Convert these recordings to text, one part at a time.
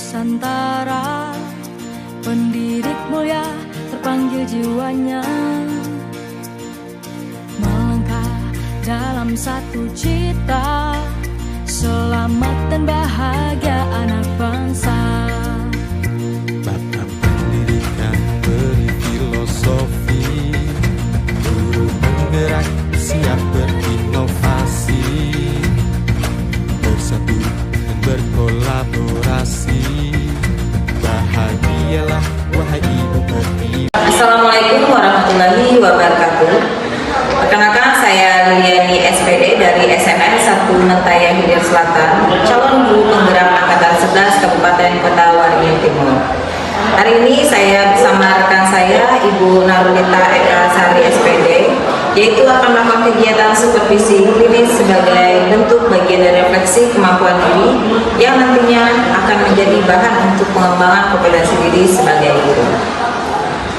Nusantara, pendidik mulia terpanggil jiwanya melangkah dalam satu cita, selamat dan bahagia anak bangsa. Bapak pendidikan beri filosofi, guru penggerak siap berinovasi, bersatu dan berkolaborasi. Bahagialah wahai ibu pertiwi. Assalamualaikum warahmatullahi wabarakatuh. Perkenalkan, saya Liliani SPD dari SMN 1 Mentaya Hilir Selatan, calon guru penggerak angkatan 11 Kabupaten Kota Waringin Timur. Hari ini saya bersama rekan saya Ibu Narulita Eka Sari SPD, yaitu akan melakukan kegiatan supervisi klinis sebagai bentuk bagian dari refleksi kemampuan diri yang nantinya akan menjadi bahan untuk pengembangan kompetensi diri sebagai guru.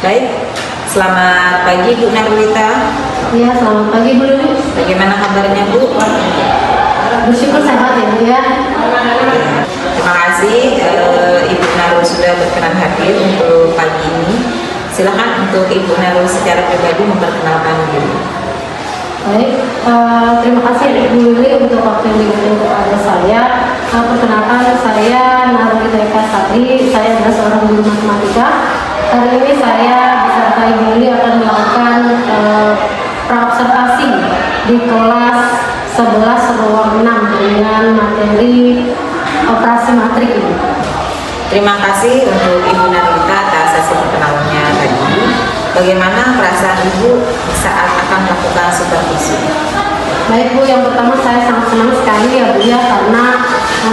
Baik, selamat pagi Bu Narulita. Iya, selamat pagi Bu Lili. Bagaimana kabarnya Bu? Bersyukur sehat ya Bu ya. Terima kasih Ibu Narul sudah berkenan hadir untuk pagi ini. Silakan untuk Ibu Narul secara pribadi memperkenalkan diri. Baik, terima kasih Bu Lili untuk waktu yang diberikan kepada saya. Perkenalkan, saya Narulita Eka Sari, saya adalah seorang guru matematika. Hari ini saya beserta Ibu Lili akan melakukan praobservasi di kelas 11 ruang 6 dengan materi operasi matrik ini. Terima kasih untuk Ibu Narulita atas sesi perkenalannya tadi. Bagaimana perasaan Ibu saat akan melakukan supervisi? Baik Bu, yang pertama saya sangat senang sekali ya Bu ya, karena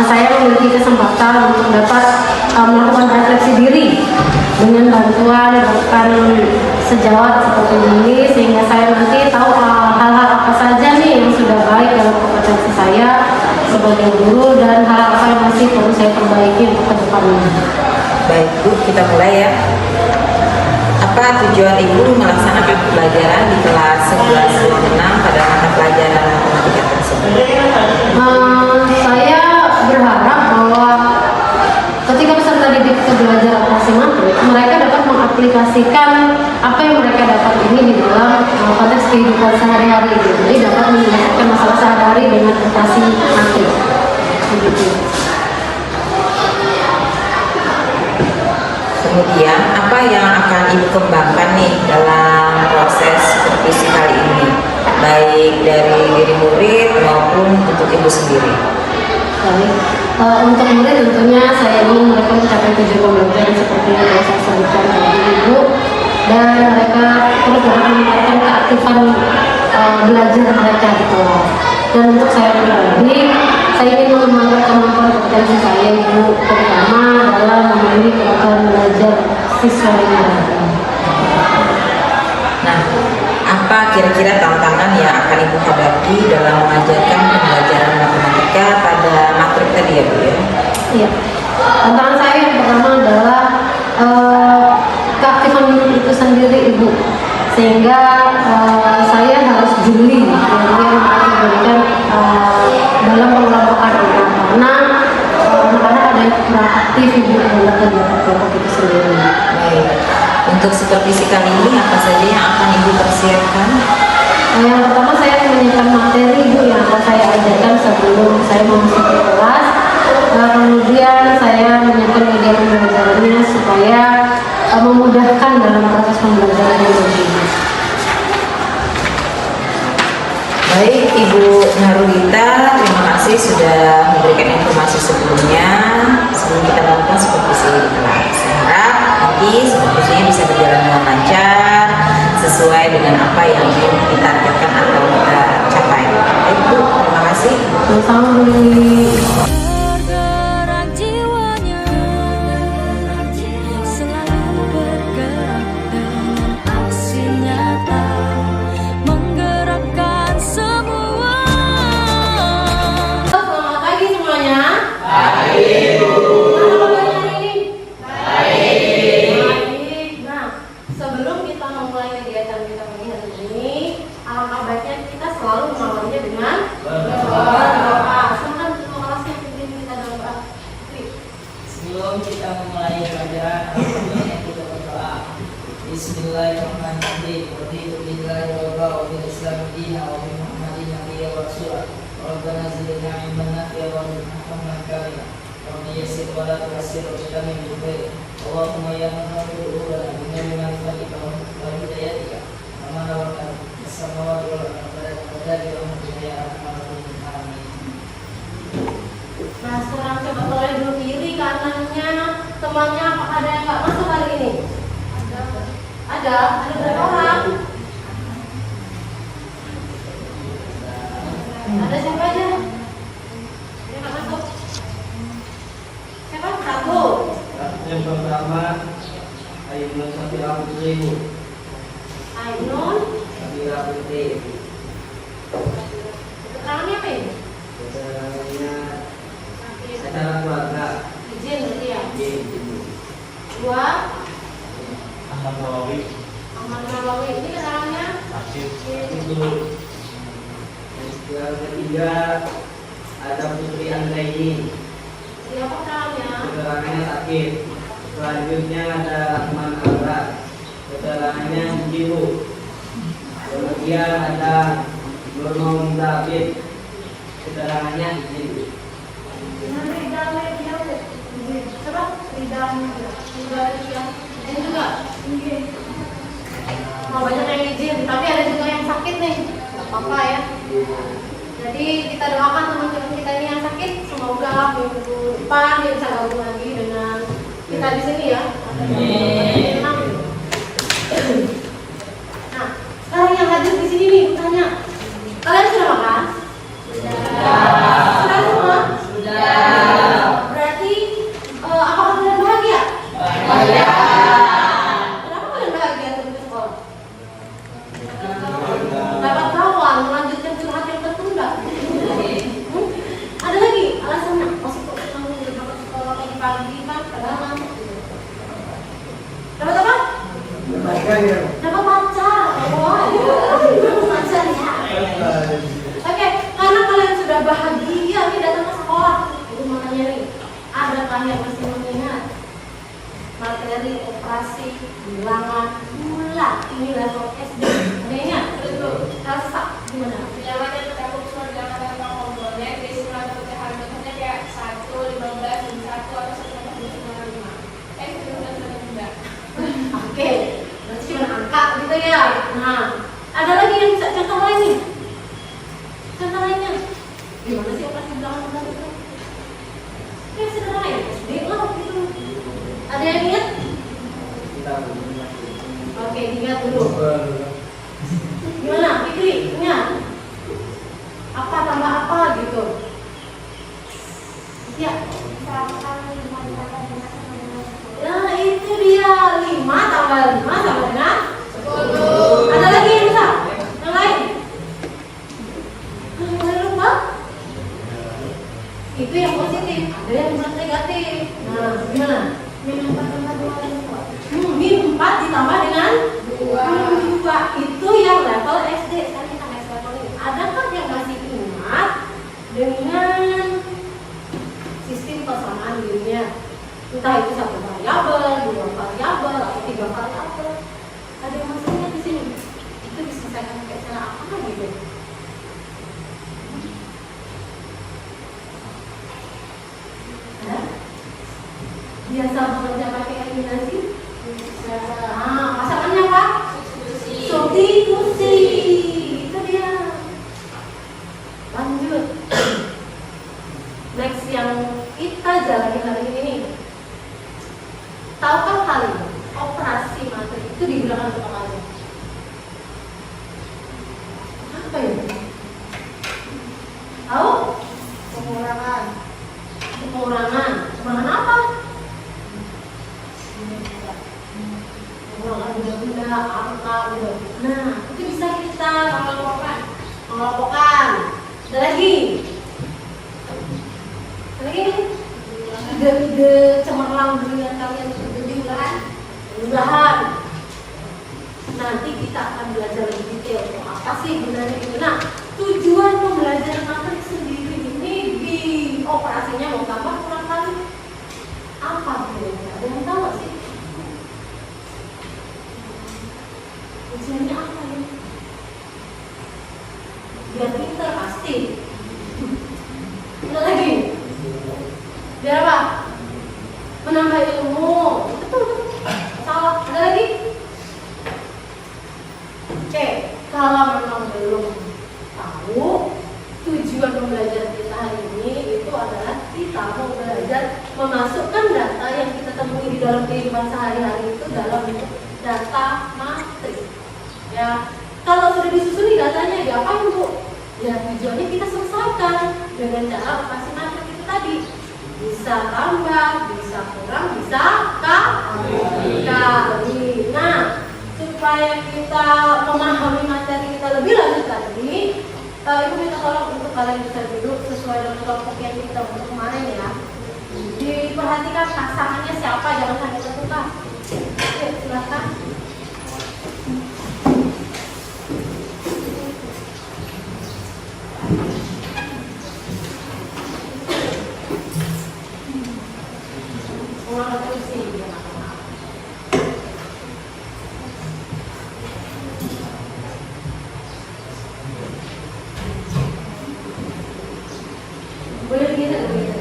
saya memiliki kesempatan untuk dapat melakukan refleksi diri dengan bantuan rekan sejawat seperti ini, sehingga saya nanti tahu hal-hal apa saja nih yang sudah baik dalam kompetensi saya sebagai guru dan hal apa yang masih perlu saya perbaiki untuk ke depannya. Baik Bu, kita mulai ya. Apa tujuan Ibu melaksanakan pembelajaran di kelas 11 ruang 6 pada mata pelajaran matematika tersebut? Saya berharap bahwa ketika peserta didik itu belajar operasi matrik, mereka dapat mengaplikasikan apa yang mereka dapat ini di dalam konteks kehidupan sehari-hari. Jadi dapat menyelesaikan masalah sehari-hari dengan operasi matrik. Begitu. Kemudian, apa yang akan Ibu kembangkan nih dalam proses supervisi kali ini, baik dari diri murid maupun untuk Ibu sendiri? Baik, untuk murid tentunya saya ingin mereka mencapai tujuan pembelajaran seperti yang telah saya sebutkan tadi Ibu, dan mereka perlu meningkatkan keaktifan belajar mereka di kelas. Dan untuk saya pribadi, saya ingin mengembangkan kemampuan kompetensi saya Ibu, terutama dalam memilih kebutuhan belajar siswa yang ada. Nah, apa kira-kira tantangan yang akan Ibu hadapi dalam mengajarkan pembelajaran matematika pada matrik tadi ya Bu ya? Iya, tantangan saya yang pertama adalah keaktifan itu sendiri Ibu, sehingga saya harus jeli yang diberikan dalam pengelompokan itu, karena anak-anak ada yang kurang aktif Ibu dalam kegiatan kelompok itu sendiri. Baik. Untuk supervisi kali ini apa saja yang akan Ibu persiapkan? Yang pertama saya menyiapkan materi Ibu yang akan saya ajarkan sebelum saya memasuki kelas. Kemudian saya menyiapkan media pembelajarannya supaya memudahkan dalam proses pembelajaran yang begini. Baik, Ibu Narulita, terima kasih sudah memberikan informasi sebelumnya sebelum kita melakukan supervisi di kelas. Saya harap nanti supervisinya bisa berjalan dengan lancar sesuai dengan apa yang ingin ditargetkan atau kita capai. Baik Bu, terima kasih. Sama-sama Bu Lili. Bergerak jiwanya, selalu bergerak dengan aksi nyata, menggerakkan semua. Selamat pagi semuanya. Baik. Sebelum kita memulai kegiatan kita pagi hari ini, alangkah baiknya kita selalu mengawalinya dengan berdoa. Silakan terima kasih. الرحمن الرحيم رضيت بالله ربا وبالإسلام دينا وبمحمد نبيا ورسولا ربنا زدنا علما نافعا وارزقنا كاملا رب يسر ولا تعسر وتمم بالخير اللهم يا من نور قلوبنا بنور معرفتك وهدايتك وما نورنا السماوات والأرض وذلك رحمتك يا أرحم الراحمين آمين. Nah sekarang coba toleh dulu kiri kanannya temannya, apa ada yang nggak masuk hari ini? Ada berapa orang? Ada siapa aja? Yang nggak masuk? Siapa? Satu. Yang pertama Ainun Safira Putri. Ainun Safira Putri. keterangannya apa ini? Keterangannya secara keluarga. Izin berarti ya? Izin. Dua. Ahmad Nawawi. Ahmad Nawawi ini keterangannya? Itu. Yang ketiga ada Putri Anggraini. Siapa keterangannya? Keterangannya sakit. Selanjutnya ada Rahman Abra. Keterangannya Jibu. Kemudian ada Nurul David. Keterangannya izin. Coba lidang izin juga. Mau banyak yang izin, tapi ada juga yang sakit nih. Gak apa-apa ya. Jadi kita doakan teman-teman kita ini yang sakit, semoga minggu depan dia bisa gabung lagi dengan kita di sini ya. Nah, sekarang yang hadir di sini nih, tanya, kalian sudah makan? Sudah semua? Berarti apakah kalian bahagia? Kenapa kalian bahagia terus ke sekolah? Dapat kawan, melanjutkan curhat yang tertunda. Ada lagi alasannya? Masih kok kamu udah dapat sekolah pagi-pagi kan? Padahal ngantuk. Dapat apa? Dapat pacar. Wah, pacar ya. Oke, karena kalian sudah bahagia nih datang ke sekolah. Ibu mau tanya nih, adakah yang masih mengingat materi operasi bilangan bulat ini level SD? Ada yang ingat? Rasa gimana? Bilangan yang terdapat surga tanpa komponen di surat pecahan bentuknya kayak 1, 15, 1 atau 1,95. Sudah. Oke, berarti cuma angka gitu ya. Nah, ada lagi yang bisa contoh lain nih? Contoh lainnya? Gimana sih operasi bilangan bulat itu? Ya sederhana ya, SD lah gitu. Ada yang ingat? Oke, ingat dulu. Gimana? Fikri, ingat? Apa tambah apa gitu? Ya. Nah itu dia 5 tambah 5 sama dengan 10. Ada lagi yang bisa? Yang lain? Boleh lupa? Itu yang positif. Ada yang negatif. Nah gimana? Min 4 tambah 2. Min 4 ditambah dengan 2. Itu yang level SD. Sekarang kita next level ini. Adakah yang masih ingat dengan sistem persamaan dirinya? Entah itu 1 variabel, 2 variabel, atau 3 variabel. Ada yang masih ingat di sini? Itu diselesaikan pakai cara apa gitu? Ada? Biasa bekerja pakai eliminasi? Nah, pasangannya apa? Substitusi. Itu dia. Lanjut. Next yang kita jalani hari ini. Tahukah kalian operasi materi itu digunakan untuk apa aja? Apa ya? Tahu? Pengurangan. Pengurangan. Pengurangan apa? Pengurangan benda-benda, angka, gitu. Nah, itu bisa kita mengelompokkan. Ada lagi? Ada lagi nih? Ide-ide cemerlang dengan kalian mudah-mudahan nanti kita akan belajar lebih detail apa sih gunanya itu. Nah, tujuan pembelajaran materi sendiri ini di operasinya mau tambah kurang kali apa? Ada yang tahu sih? Tujuannya apa ya? Biar pintar pasti. Ada lagi? Biar apa? Menambah ilmu. Betul. Salah. Ada lagi? Oke, kalau memang belum tahu tujuan pembelajaran kita hari ini itu adalah kita mau belajar memasukkan data yang kita temui di dalam kehidupan sehari-hari itu dalam bentuk data matris. Ya, kalau sudah disusun datanya diapain Bu? Ya tujuannya kita selesaikan dengan cara operasi matris itu tadi. Bisa tambah, bisa kurang, bisa kali. Nah, supaya kita memahami materi kita lebih lanjut lagi, Ibu minta tolong untuk kalian bisa duduk sesuai dengan kelompok yang kita untuk kemarin ya. Diperhatikan pasangannya siapa, jangan sampai tertukar. Oke, silakan. Ulang terus sih. Boleh begini atau begini?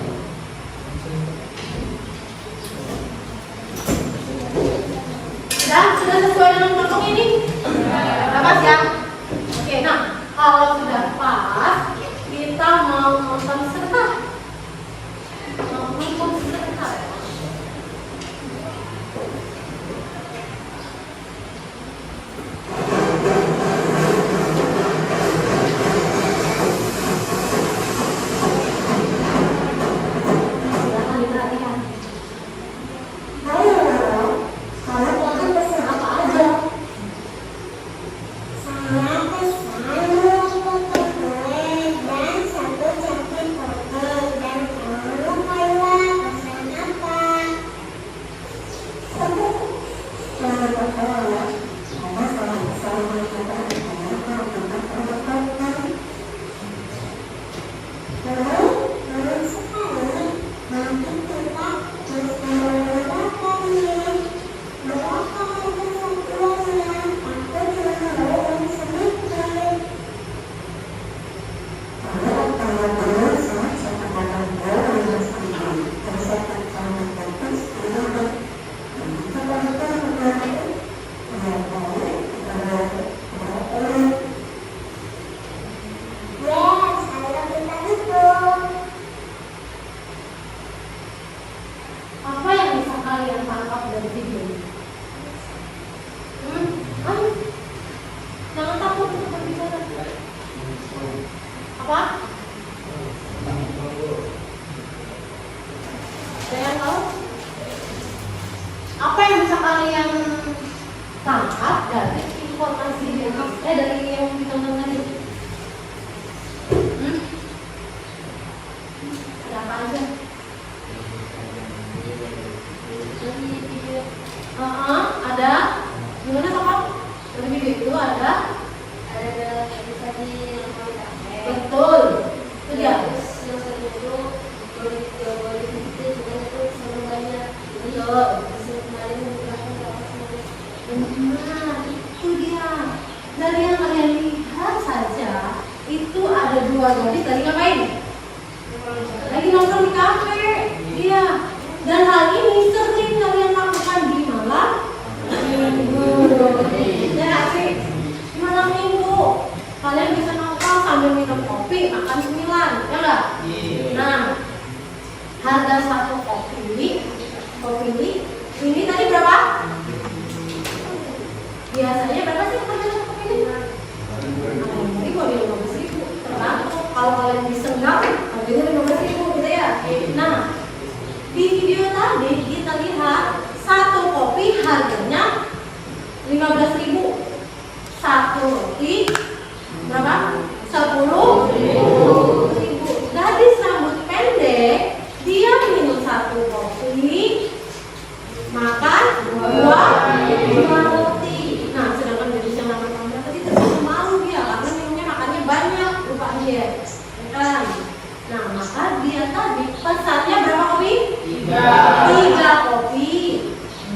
Sudah sesuai dengan kelompok ini? Sudah pas ya? Oke, nah kalau sudah pas, kita mau nonton serta.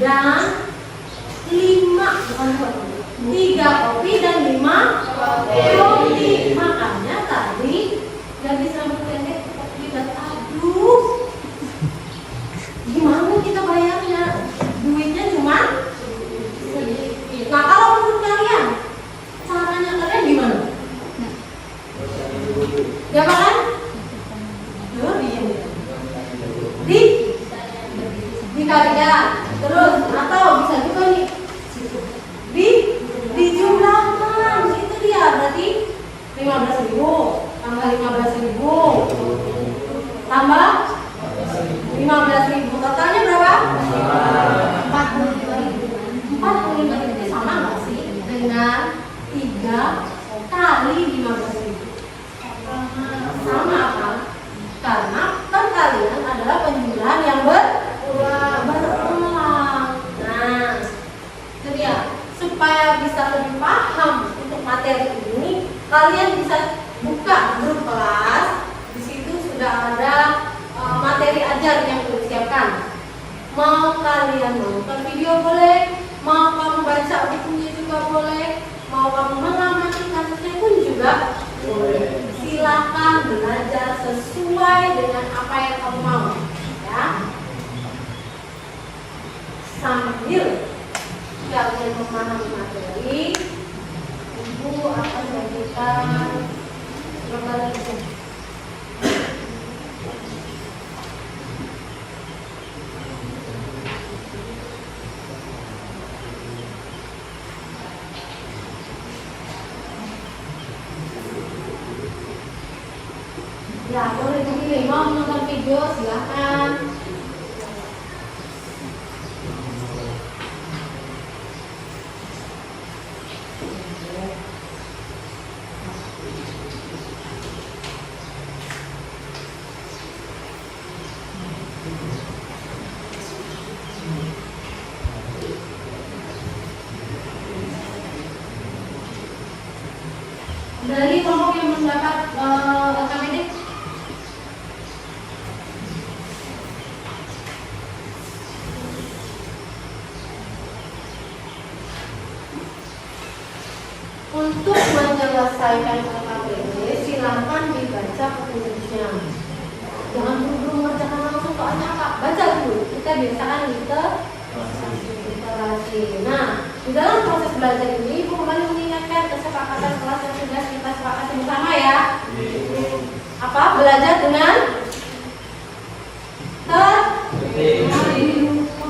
Dan 5 bukan 2, 3 Teori. Makanya tadi gadis rambut pendek kita aduh. Gimana kita bayarnya? Duitnya cuma sedikit. Nah kalau menurut kalian, caranya kalian gimana? Ya kan? Dikalikan, terus atau bisa juga nih dijumlahkan, itu dia berarti 15.000 tambah 15.000 tambah 15.000 totalnya berapa? 45.000. 45.000 sama nggak sih dengan 3 kali 15.000? Sama kan? Karena perkalian adalah penjumlahan yang berulang. Nah, itu dia. Supaya bisa lebih paham untuk materi ini, kalian bisa buka grup kelas. Di situ sudah ada materi ajar yang sudah disiapkan. Mau kalian nonton video boleh, mau kamu baca bukunya juga boleh, mau kamu mengamati kasusnya pun juga boleh. Silakan belajar sesuai dengan apa yang kamu mau, ya. Sambil kalian memahami materi, Ibu akan memberikan gambaran itu. Ya, boleh dipilih. Mau menonton video silahkan. Dari kelompok yang mendapat LKPD, untuk menyelesaikan LKPD silakan dibaca petunjuknya. Jangan buru-buru mengerjakan langsung soalnya apa? Baca dulu. Kita biasakan literasi. Nah, di dalam proses belajar ini, Ibu kembali mengingatkan kesepakatan kelas yang sudah kita sepakati bersama ya. Apa? Belajar dengan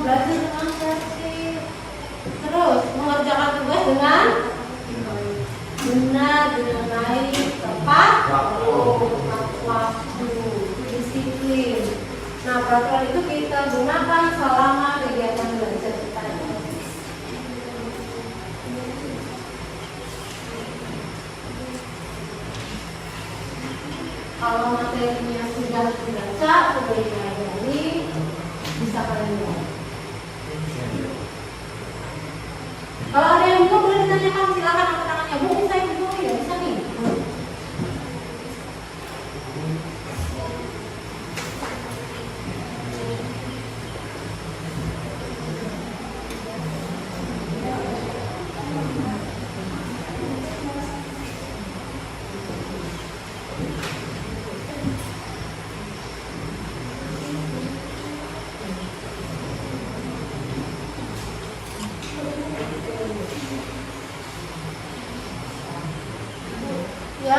belajar dengan tertib. Terus mengerjakan tugas dengan benar, dengan baik, tepat waktu, disiplin. Nah, peraturan itu kita gunakan selama kegiatan belajar kita. Kalau materinya sudah dibaca, sudah dipelajari, bisa kalian lihat. Kalau ada yang belum boleh ditanyakan, silakan angkat tangannya. Bu, saya belum ya bisa nih. Ya.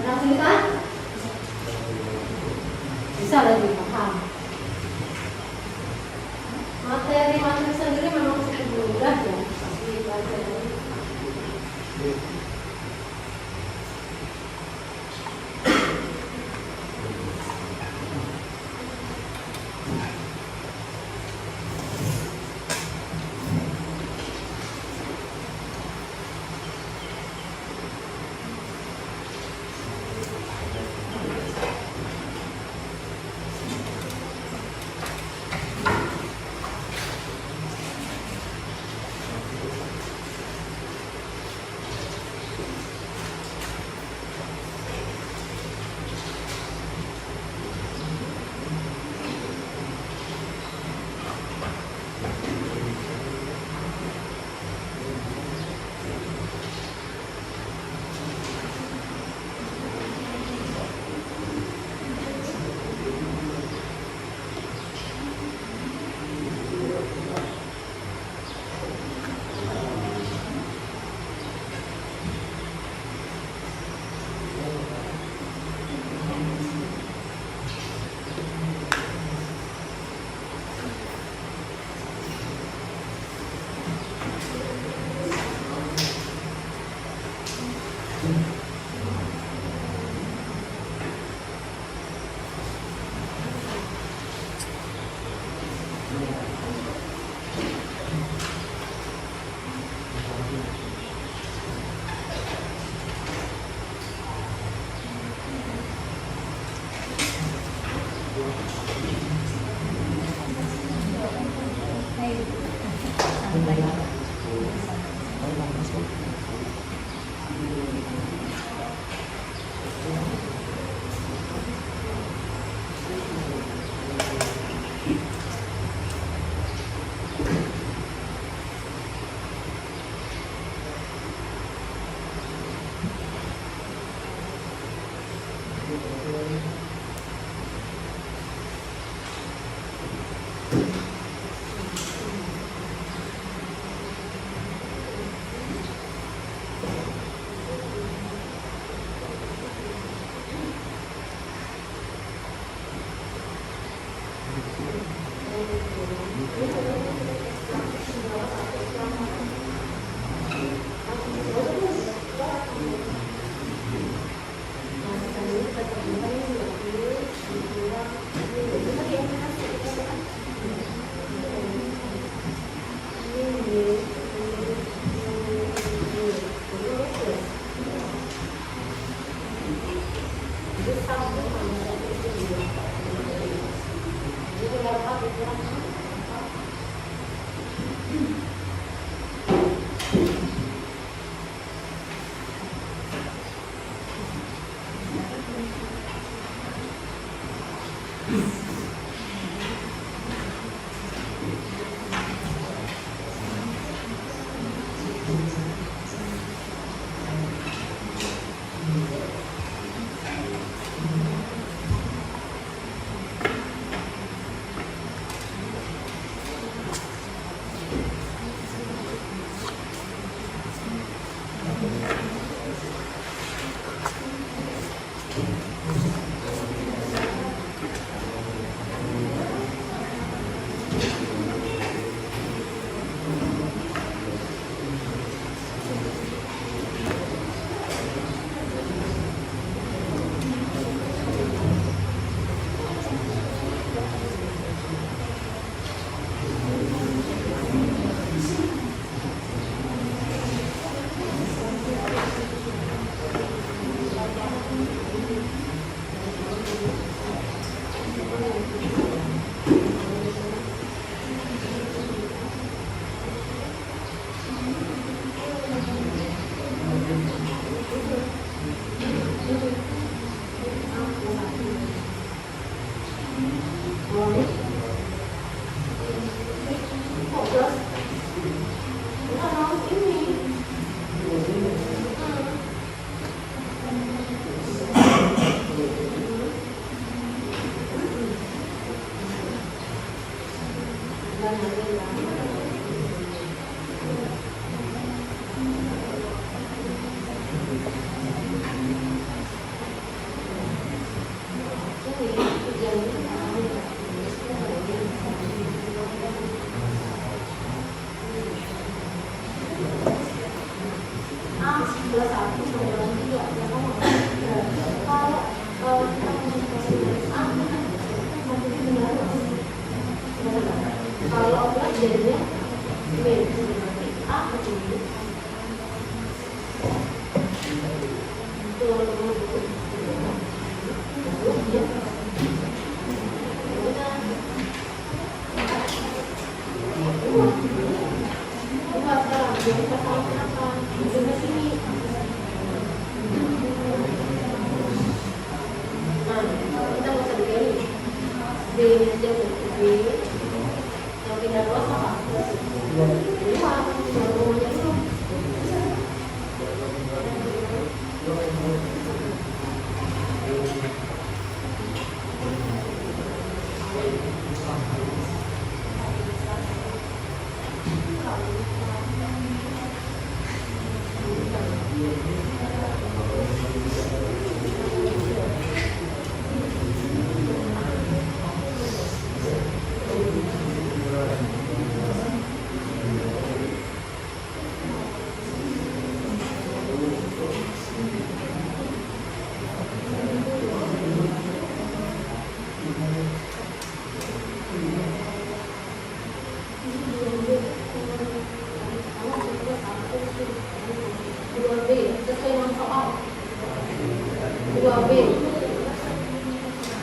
Ada kesulitan? Bisa lebih paham. Materi sendiri memang cukup mudah ya, pasti dipelajari.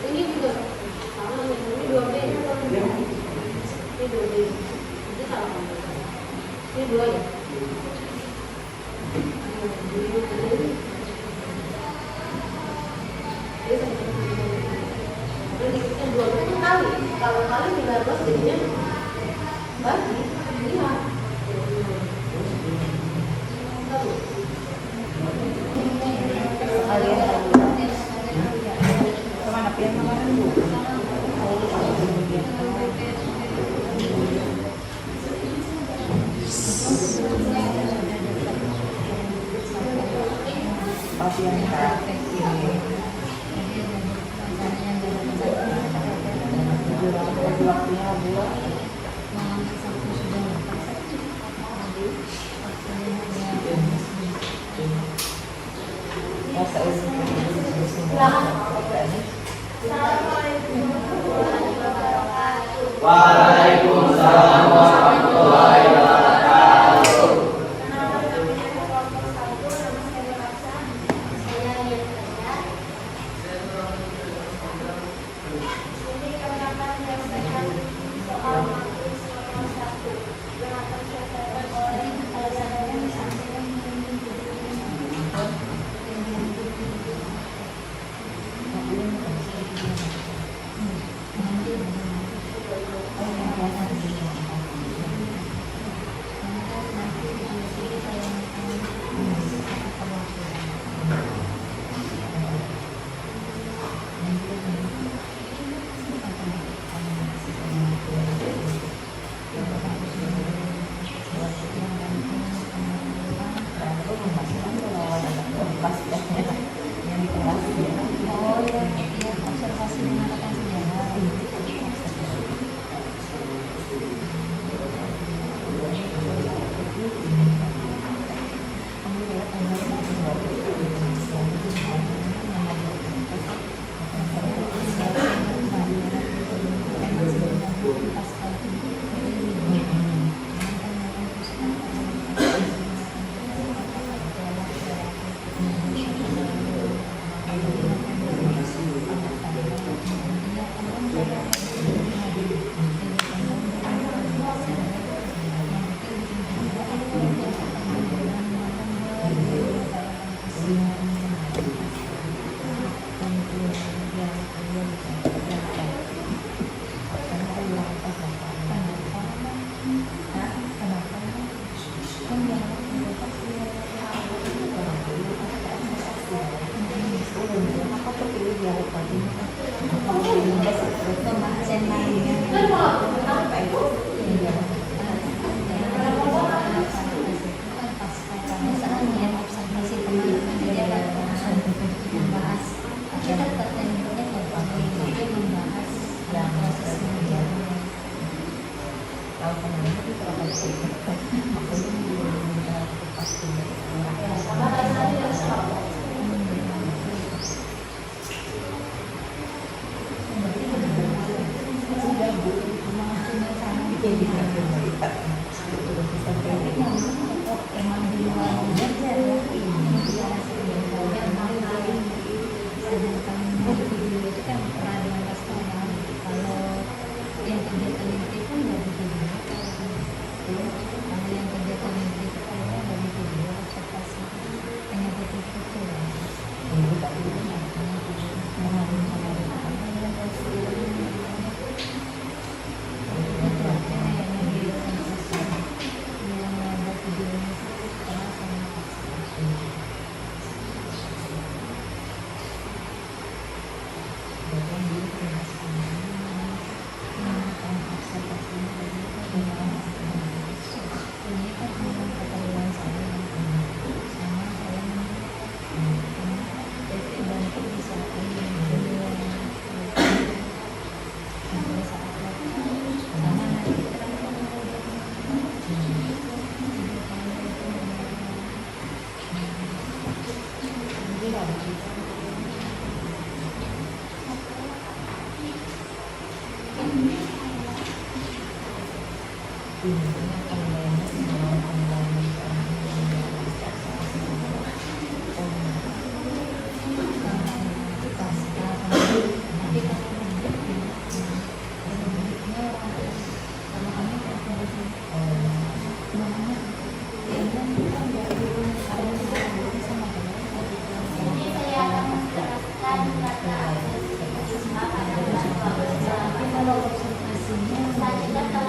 Ini juga sama dua ya. Prediknya 2 itu kali. Kalau kali 13 jadinya bagi 5. Waalaikumsalam warahmatullahi wabarakatuh.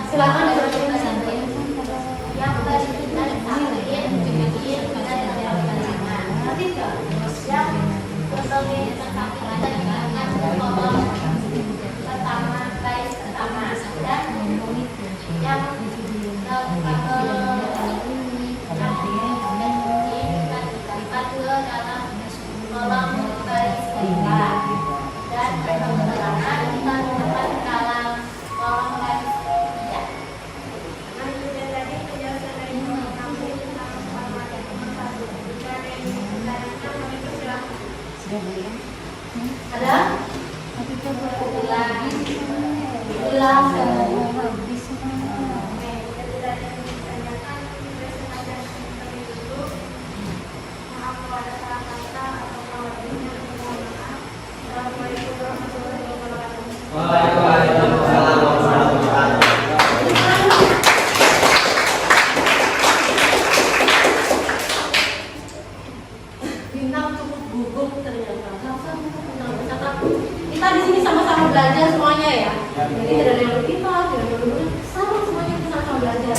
Silakan dibacakan. Yang berhubungan sakit, bikin dan jangan. Yang berbagai sakit dan jangan berbohong. Pertama, baik pertama dan yang kedua dalam kolom baris kedua dan pertama kita dapat dalam kolom baris ketiga. Ada? Ulang. Bintang cukup gugup ternyata. Kita di sini sama-sama belajar semuanya ya. Jadi tidak ada yang lebih pintar, tidak ada yang lebih sama semuanya kita sama-sama belajar.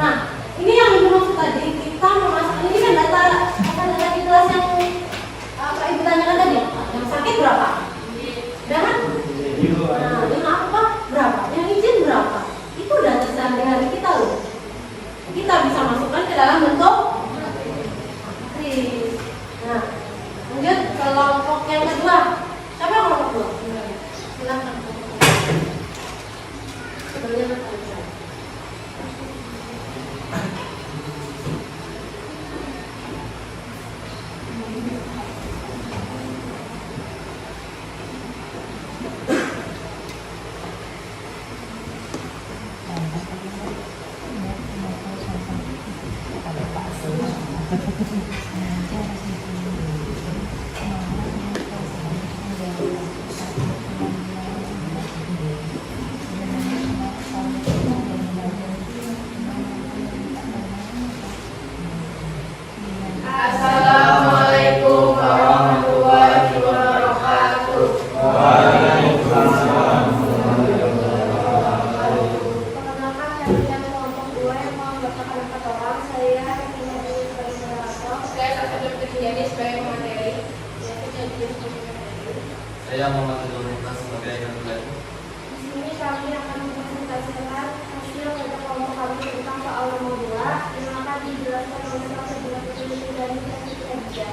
Nah, ini yang dimaksud tadi kita memasukkan ini kan data di kelas yang Pak Ibu tanyakan tadi. Yang sakit berapa? Dan nah, yang apa berapa? Yang izin berapa? Itu data sehari-hari kita loh. Kita bisa masukkan ke dalam bentuk matris. Nah, lanjut kelompok yang kedua. Siapa yang kelompok kedua? Silakan. Sebelumnya Assalamualaikum warahmatullahi wabarakatuh. Perkenalkan saya kelompok 2 yang menganggotkan 4 orang. Saya Rindy sebagai moderator. Saya Sastra Berkejadian sebagai materi. Saya Muhammad Nurullah sebagai kandidat. Di sini kami akan mempresentasikan hasil kerja kelompok kami tentang soal nomor 2 yang akan dijelaskan oleh Prof. Putri dari Teknik Kerja.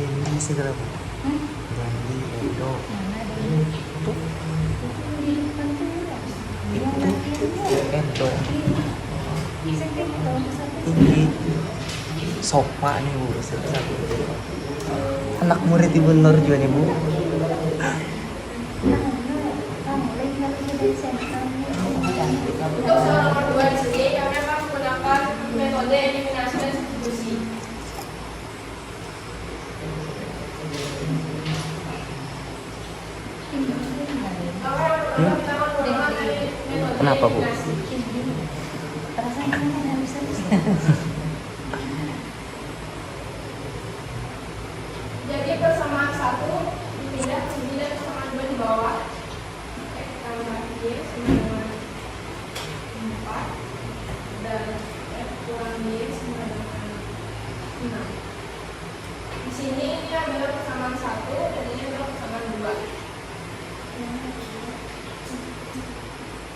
Ini segera Bu. Jadi Edo. Itu ini sopa nih Bu. Anak murid Ibu Nur juga nih Bu. Untuk soal nomor 2 di sini kami akan menggunakan metode eliminasi dan substitusi. Kenapa Bu? Jadi persamaan 1 dipindah ke sini dan persamaan 2 di bawah. X tambah Y sama dengan 4 dan F kurang Y sama dengan 6. Di sini ini adalah persamaan 1 dan ini adalah persamaan 2.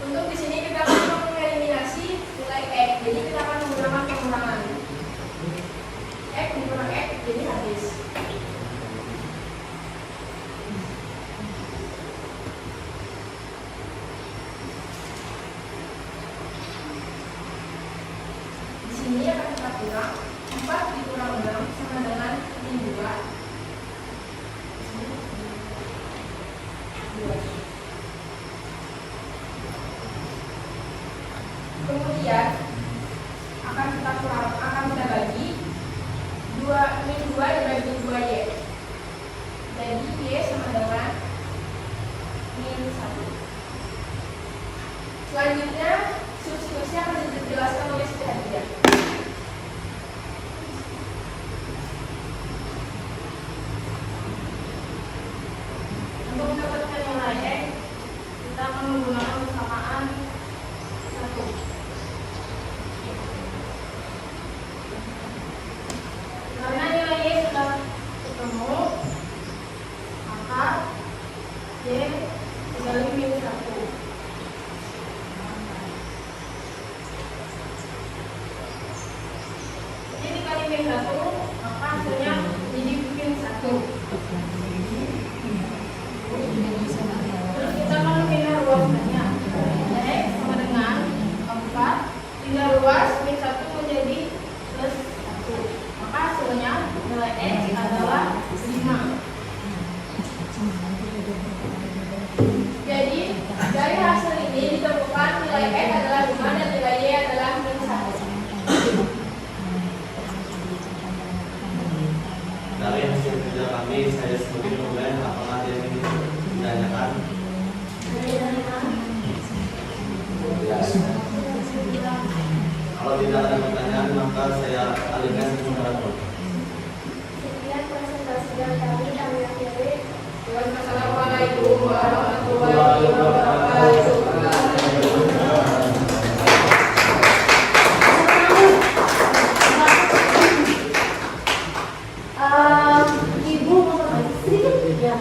Untuk di sini kita akan mengeliminasi nilai X, jadi kita akan menggunakan pengurangan. X dikurang X jadi habis. Di sini akan kemudian akan kita bagi min 2 dibagi 2y. Jadi y sama dengan min 1. Selanjutnya substitusi akan dijelaskan oleh Suhadiah. Untuk mendapatkan nilai x, kita akan menggunakan persamaan 1. Karena nilai y sudah ketemu, maka y dikali min 1. Jadi dikali min 1, maka hasilnya jadi min 1. Terus kita akan pindah ruasnya. X sama dengan 4, pindah ruas min 1 menjadi plus 1. Maka hasilnya nilai X adalah 5. Jadi dari hasil ini ditemukan nilai X adalah 5 dan nilai Y adalah min 1. Dari hasil kerja kami, saya sebagai pemain apakah ada yang ingin ditanyakan? Kalau tidak ada pertanyaan, maka saya alihkan ke moderator. Sekian presentasi dari kami akhiri. Wassalamualaikum warahmatullahi wabarakatuh. Ibu sedikit.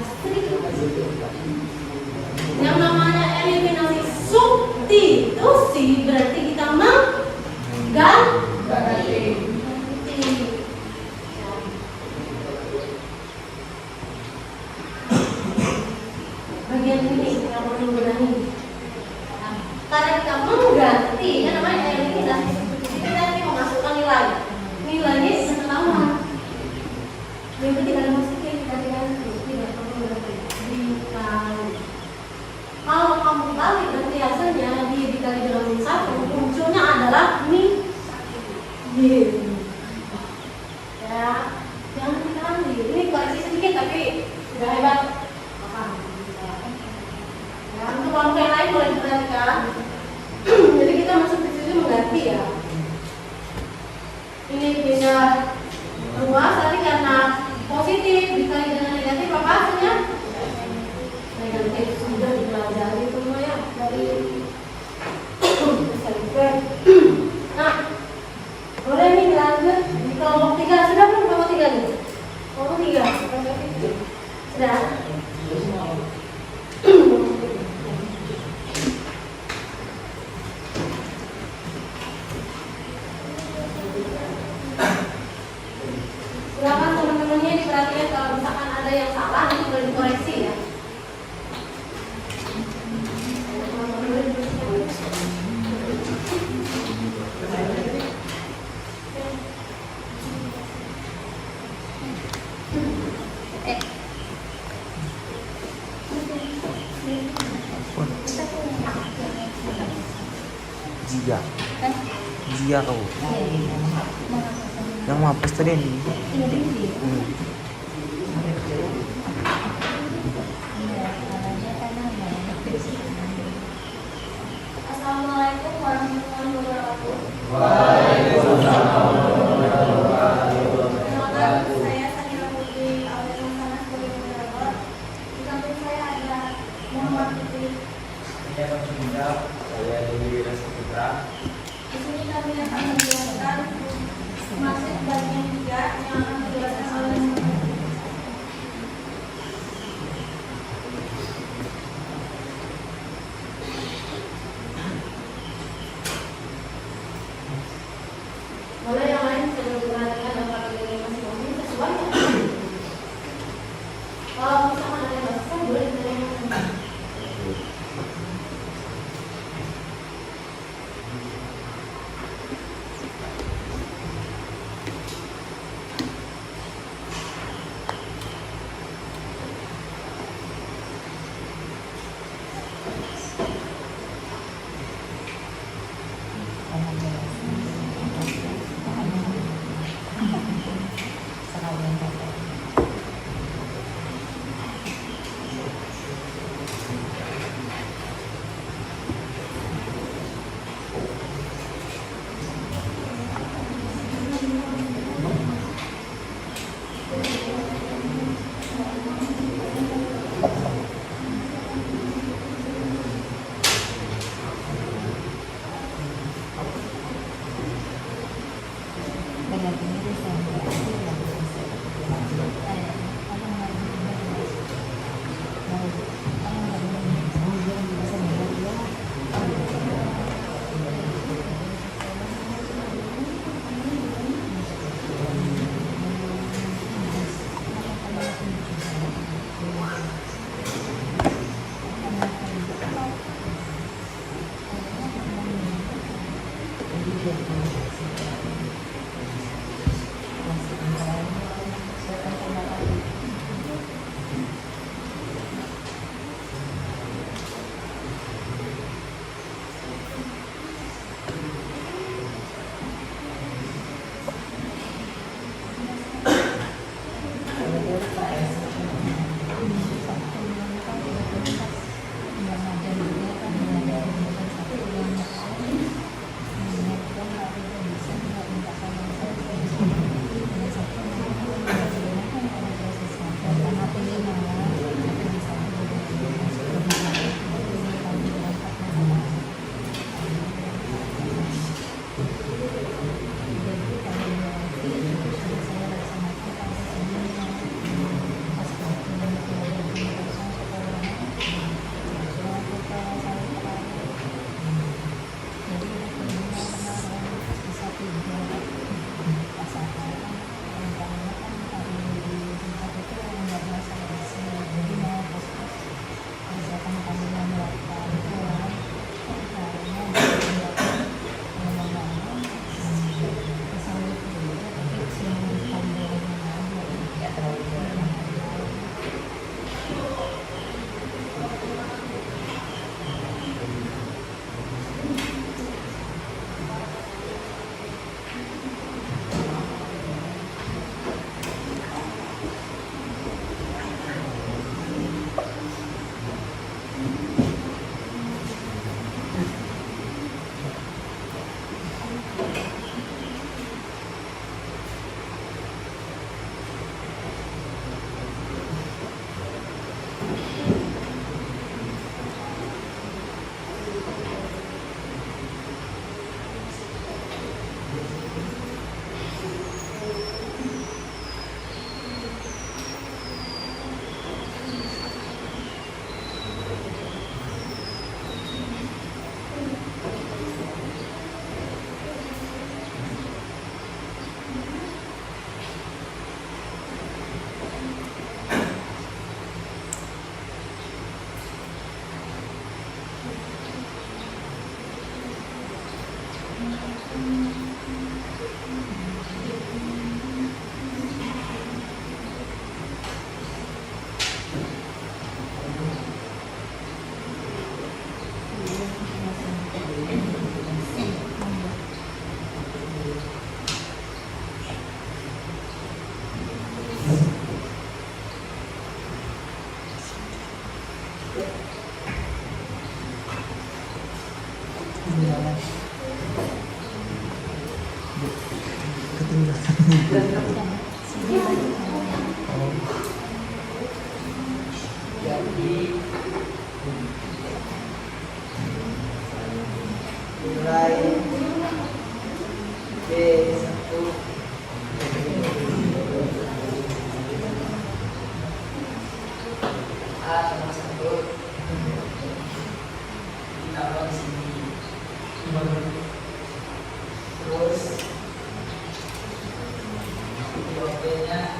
Yang namanya eliminasi substitusi berarti kita mengganti. Bagian ini yang perlu dibenahi. Karena kita mengganti, yang namanya eliminasi substitusi, kita nanti memasukkan nilainya sudah ketahuan. Yang penting ada masukin, kita ganti, tidak perlu dikali. Kalau kamu kali berarti hasilnya dia dikali dengan min 1, munculnya adalah min 1. Ya, jangan dikali. Ini koreksi sedikit tapi sudah hebat. Ya, untuk kelompok yang lain boleh diperhatikan. Jadi kita masuk ke situ mengganti ya. Ini pindah ruas tadi karena positif dikali dengan negatif apa hasilnya? Negatif. Sudah dipelajari semua ya dari SMP. Nah, boleh nih lanjut di kelompok 3. Sudah belum kelompok 3 nih? Kelompok 3 sudah. Silakan teman-temannya diperhatikan kalau misalkan ada yang salah itu boleh dikoreksi ya. Jia kau. Yang mampus tadi ini. Assalamualaikum warahmatullahi wabarakatuh. Perkenalkan, saya Sakina Putri Alexandra sebagai moderator. Di samping saya ada Muhammad Putri. Saya Dewi Reski Putra. Di sini kami akan menjelaskan masuk bagian 3 yang akan dijelaskan oleh A sama 1 ditaruh di sini. Terus 2B-nya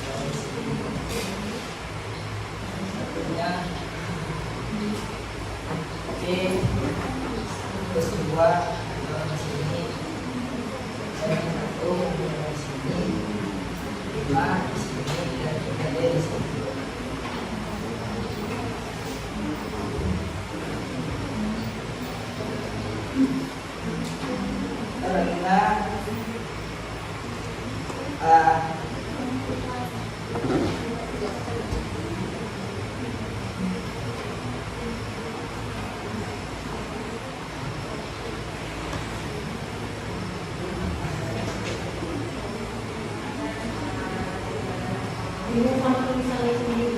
di sini. 1-nya oke. Terus 2 di sini. 1 di sini. 5 di sini dan 3D di sini. Karena Bingung sama tulisannya sendiri.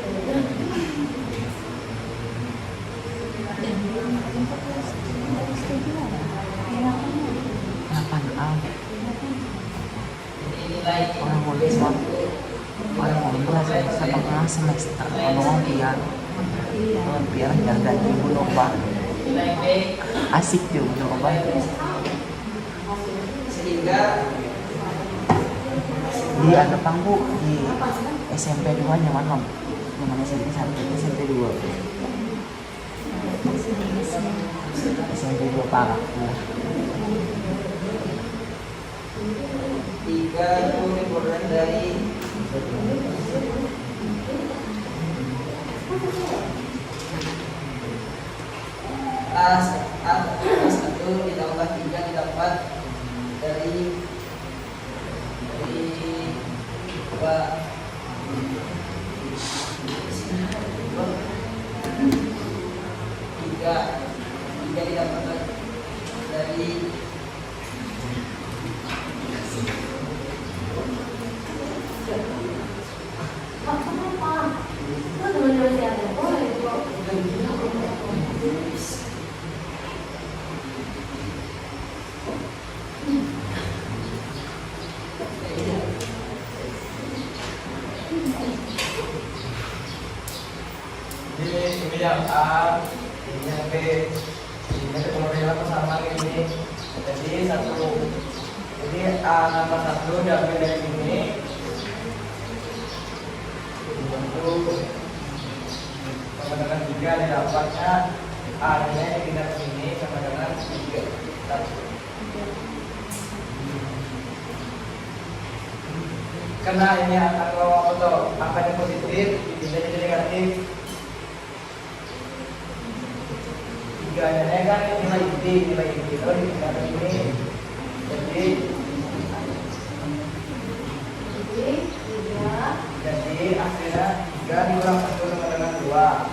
8A. ini nilai Orang mulai setengah semester Olimpian jaga ibu lupa nilai B asik tuh lupa sehingga di ada pangku di SMP 2 nyaman om nyaman SMP 1 SMP 2 SMP 2 parah 3 itu dikurang dari A1 ditambah 3 didapat dari 2 3 didapat dari ini yang A, ini yang B. Ini kemudian sama ini. Jadi 1. Jadi A nomor 1 diambil dari sini. Sama dengan 3 didapatnya A-nya pindah ke sini sama dengan 3. Karena ini akan bawa foto angkanya positif, dipindah jadi negatif. 3-nya kan nilai inti terus dipindah ke sini. Jadi hasilnya 3 dikurang 1 sama dengan 2.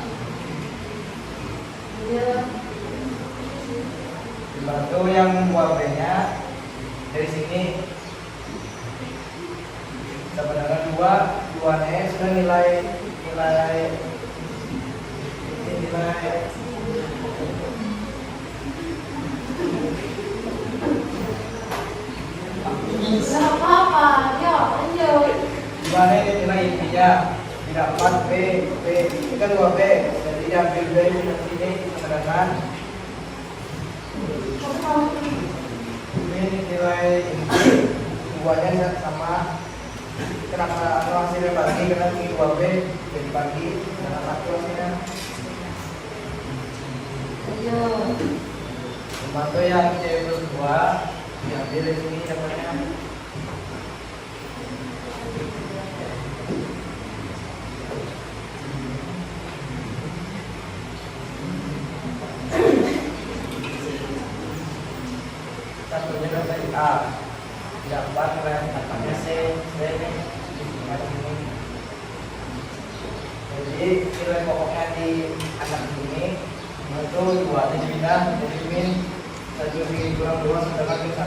Dibantu yang 2B-nya dari sini sama dengan 2-nya sudah nilai Gimana ini nilai intinya didapat B ini kan 2B jadi diambil B di sini sama ini nilai inti 2-nya sama kenapa hasilnya bagi karena ini 2B jadi bagi dengan hasilnya membantu yang C plus 2 diambil dari sini dapatnya satunya dari A dapat nilai dapatnya C ini jadi nilai pokoknya di anak ini itu 2 dipindah jadi min 1 kurang 2 sedangkan min 1.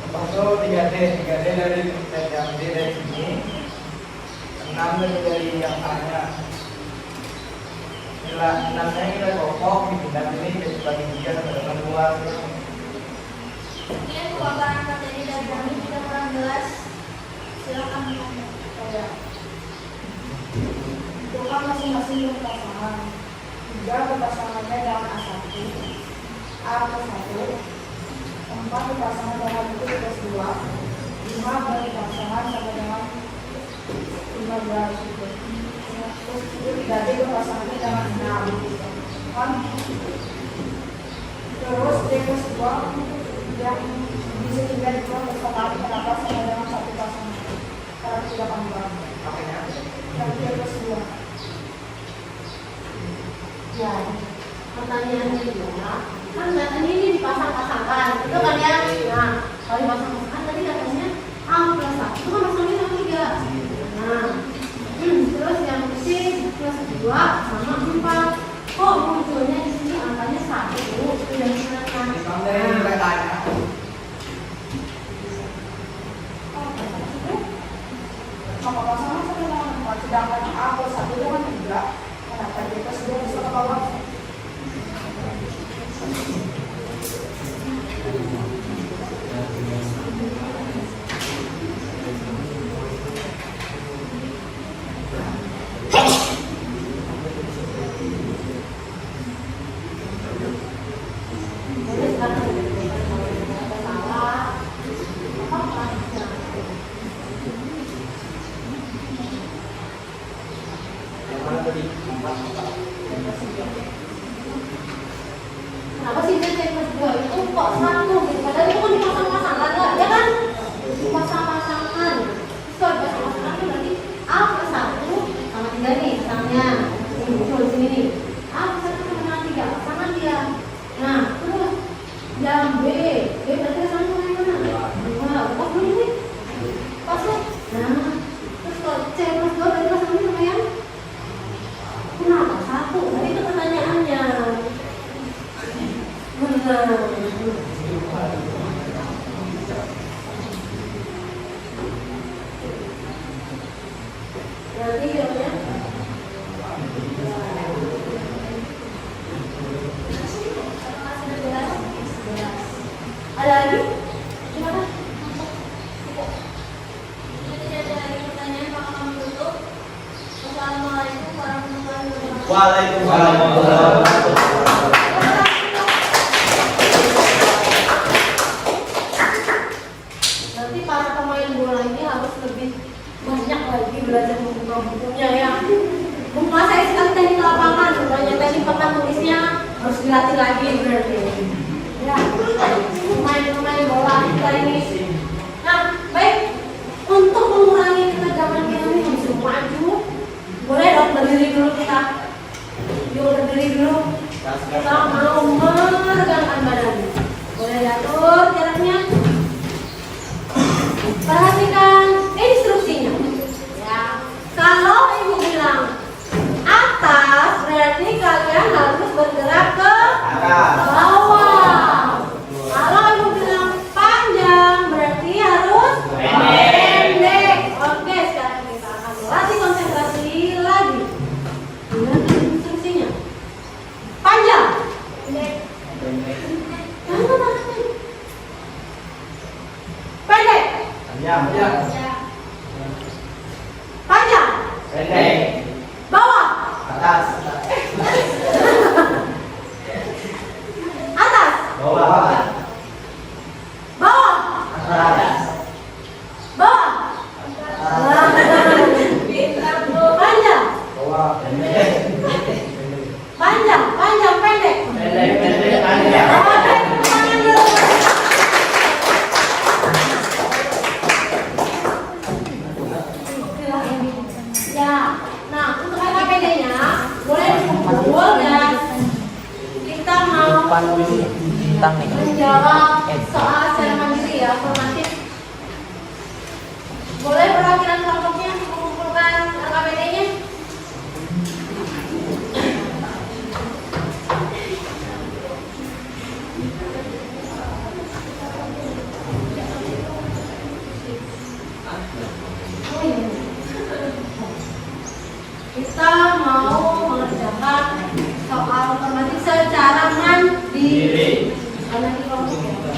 Masuk 3D dari yang D dari sini 6 dari yang A-nya nilai 6-nya nilai pokok dipindah ini jadi bagi 3 sama dengan 2. Ini dua barang materi dari kami kita kurang jelas. Silakan saya. Bukan masing-masing berpasangan. 3 berpasangannya dengan A1, A plus 1, 4 berpasangan dengan itu plus 2, 5 berpasangan sama dengan 15 gitu. Terus itu 3D berpasangannya dengan 6 kan. Terus D plus 2 yang bisa juga dikeluar bersamaan kenapa sama dengan 1 pasangan karena tidak kambang yang D plus 2. Ya, pertanyaannya juga kan katanya ini dipasang-pasangkan itu kan ya. Nah, kalau dipasang-pasangkan tadi katanya A plus 1 itu kan masangnya sama 3. Nah, terus yang C plus 2 sama 4. Kok munculnya di sini angkanya 1 yang mana? Sama pasangan sama dengan 4, sedangkan A plus 1 dengan 3. Kenapa D plus 2 bisa ke bawah? Kenapa sih D plus 2 itu kok 1 gitu? Padahal itu kan dipasang-pasangkan nggak? Ya kan? Dipasang-pasangkan. Terus kalau dipasang-pasangkan itu berarti A plus 1 sama 3 nih misalnya. Ini muncul di sini nih. A plus 1 sama dengan 3, pasangan dia. Nah, terus yang B berarti sama dengan yang mana? 2, pas belum nih? Pas nih? Nah, terus kalau C plus 2 berarti pasangannya sama yang? Kenapa 1? Nah itu pertanyaannya. Benar. Nanti jawabnya. Ada lagi? Gimana? Jadi ada lagi pertanyaan, maka kami tutup. Wassalamualaikum warahmatullahi wabarakatuh. Waalaikumsalam. Nanti para pemain bola ini harus lebih banyak lagi belajar membuka bukunya ya. Menguasai sekali teknik lapangan, banyak teknik papan tulisnya harus dilatih lagi berarti. Ya, pemain bola kita ini. Nah, baik. Untuk mengurangi ketegangan kita ini harus maju. Boleh dong berdiri dulu kita. Yuk berdiri dulu. Kita mau meregangkan badan. Boleh diatur jaraknya. Perhatikan instruksinya. Ya. Kalau ibu bilang atas, berarti kalian harus bergerak ke bawah. Kalau ibu bilang panjang, berarti harus pendek. Oke, sekarang kita akan melatih konsentrasi lagi. Dengan instruksinya. Panjang. Pendek. Pendek. Panjang. Pendek. Bawah. Atas. Atas. Bawah. Bawah. Atas. Bawah. Panjang. Bawah. Pendek. Panjang. Pendek. Pendek. Panjang. Oke, tangan dulu. Ya, nah untuk LKPD-nya boleh dikumpul dan kita mau menjawab soal secara mandiri ya, formatif. Boleh perwakilan kelompoknya mengumpulkan LKPD-nya? Kita mau mengerjakan soal formatif secara mandiri. Ada di kelompok ya?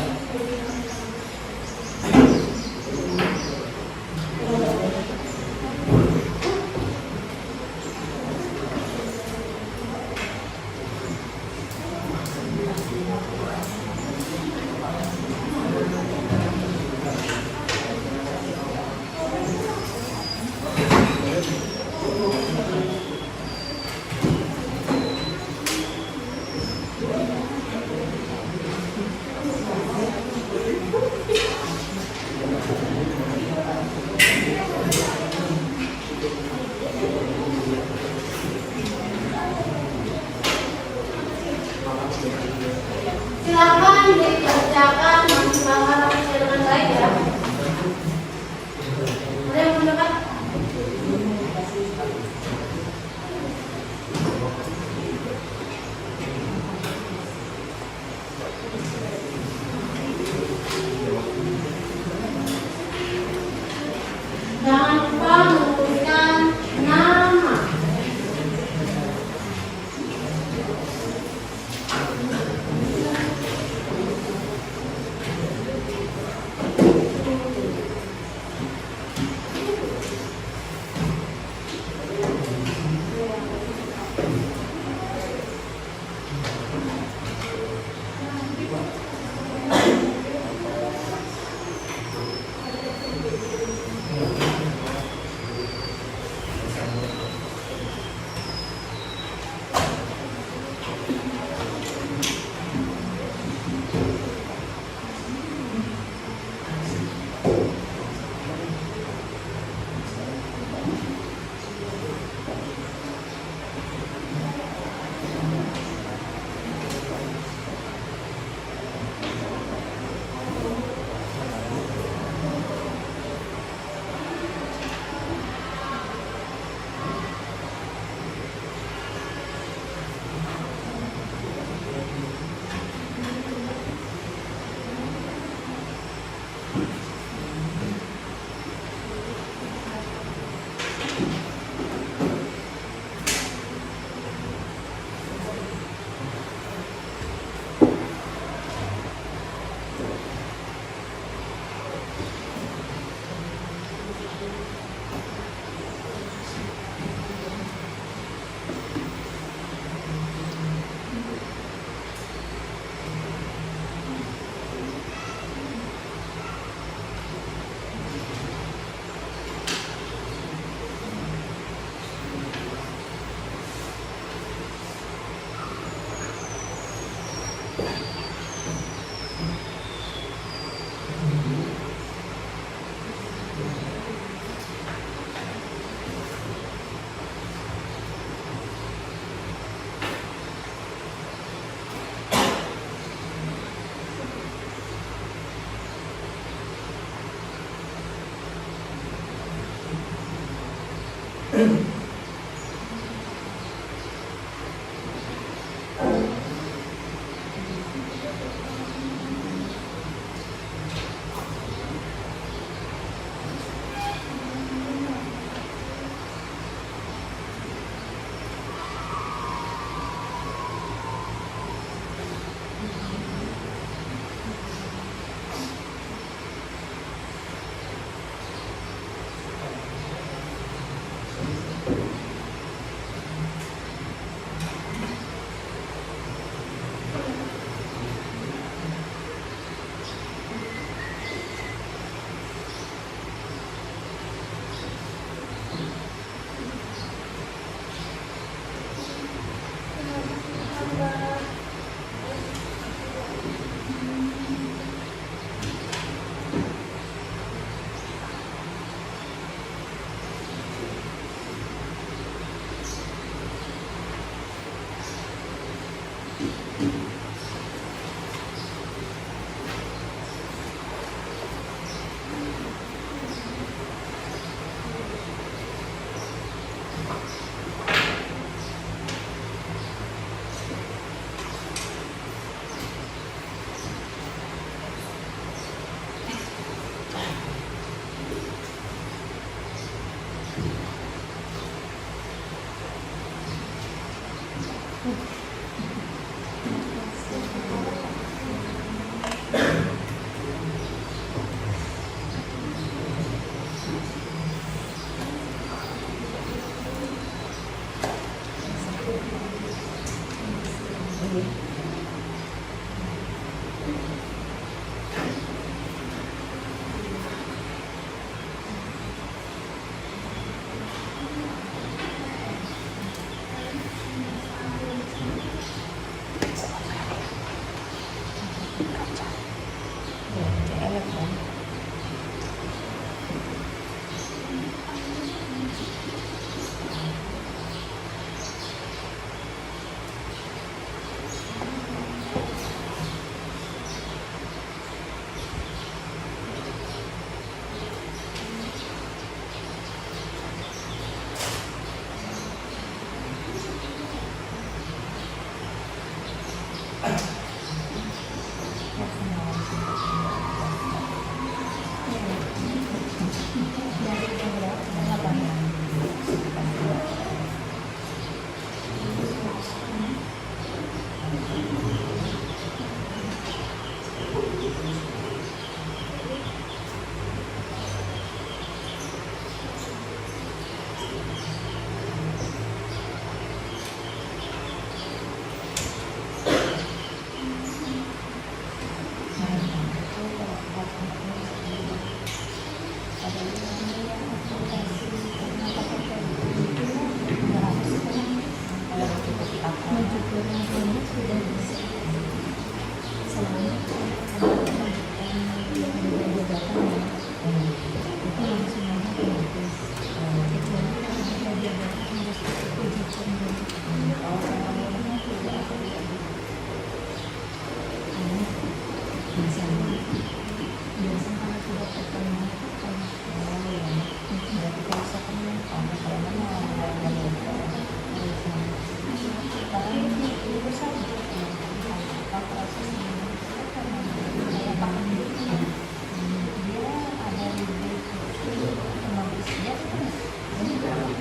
Silakan dikerjakan maksimal harusnya dengan baik ya. Ada yang mendekat? Jangan lupa menuliskan nama.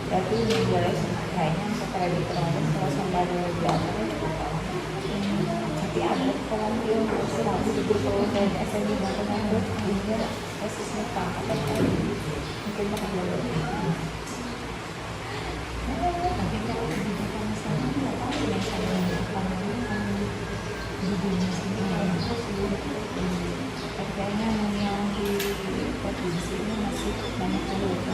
Tapi boleh kayaknya setelah diperoleh kalau sampai tapi ada kalau dia selalu diberi dari SMI bahkan dia kasusnya apa mungkin bakal tapi kalau kebijakan sama nggak tahu yang saya di dunia tapi kayaknya yang di provinsi ini masih banyak yang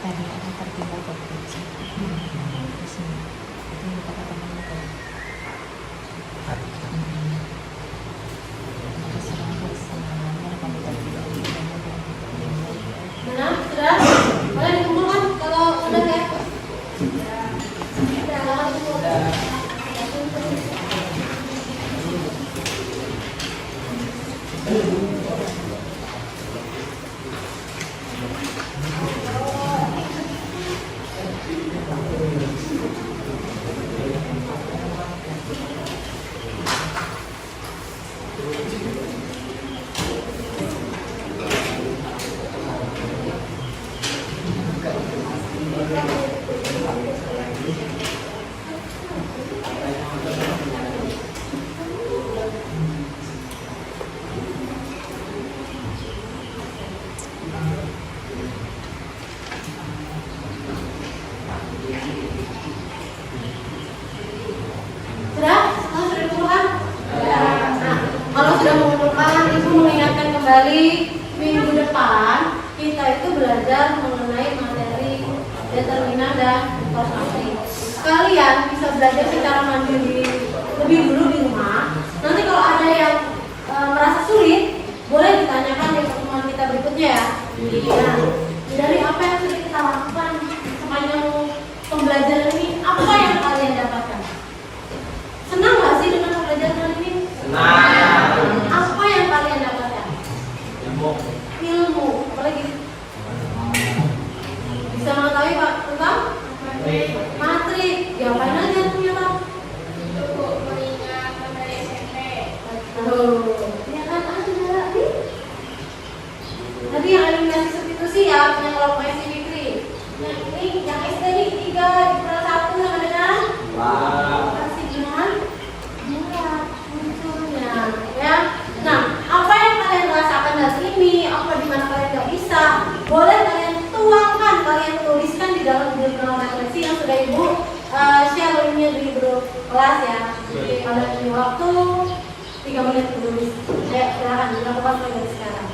tadi ada tertinggal provinsi di sini itu yang kata teman itu ada serangan kamu tadi Mana? Sudah? Boleh dikumpulkan kalau sudah ya? Sudah, lawan kumpul. Dari minggu depan kita itu belajar mengenai materi determinan dan informasi. Kalian bisa belajar secara mandiri lebih dulu di rumah. Nanti kalau ada yang merasa sulit, boleh ditanyakan di pertemuan kita berikutnya ya. Iya. Dari apa yang sudah kita lakukan sepanjang pembelajaran ini, apa yang kalian dapatkan? Senang nggak sih dengan pembelajaran ini? Senang. Apa yang kalian dapatkan? Ilmu. Apalagi? Bisa mengetahui Pak tentang materi. Diapain aja ternyata? Untuk mengingat materi SMP. Ya kan ada. Tadi yang eliminasi substitusi ya, yang kelompok SD Fikri. Nah ini yang SD ini 3 dikurangi 1 yang ada kan? Kasih dengan bulat munculnya ya. Nah, apa yang kalian rasakan dari ini? Apa di mana kalian nggak bisa? Boleh kalian tuangkan, kalian tuliskan di dalam jurnal refleksi yang sudah ibu share linknya di grup kelas ya. Pada waktu 3 menit tulis. Silakan dilakukan mulai dari sekarang.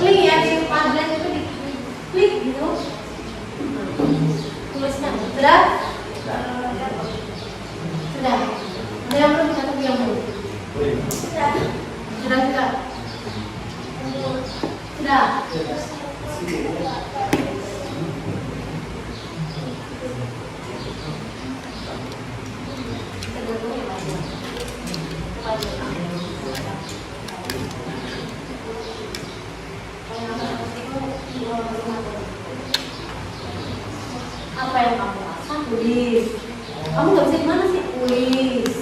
Klik ya di Padlet itu di klik gitu. Tuliskan. Sudah? Sudah. Ada yang belum atau yang belum? Sudah. Sudah. Sudah. Apa yang kamu rasa? Tulis. Kamu nggak bisa gimana sih? Tulis.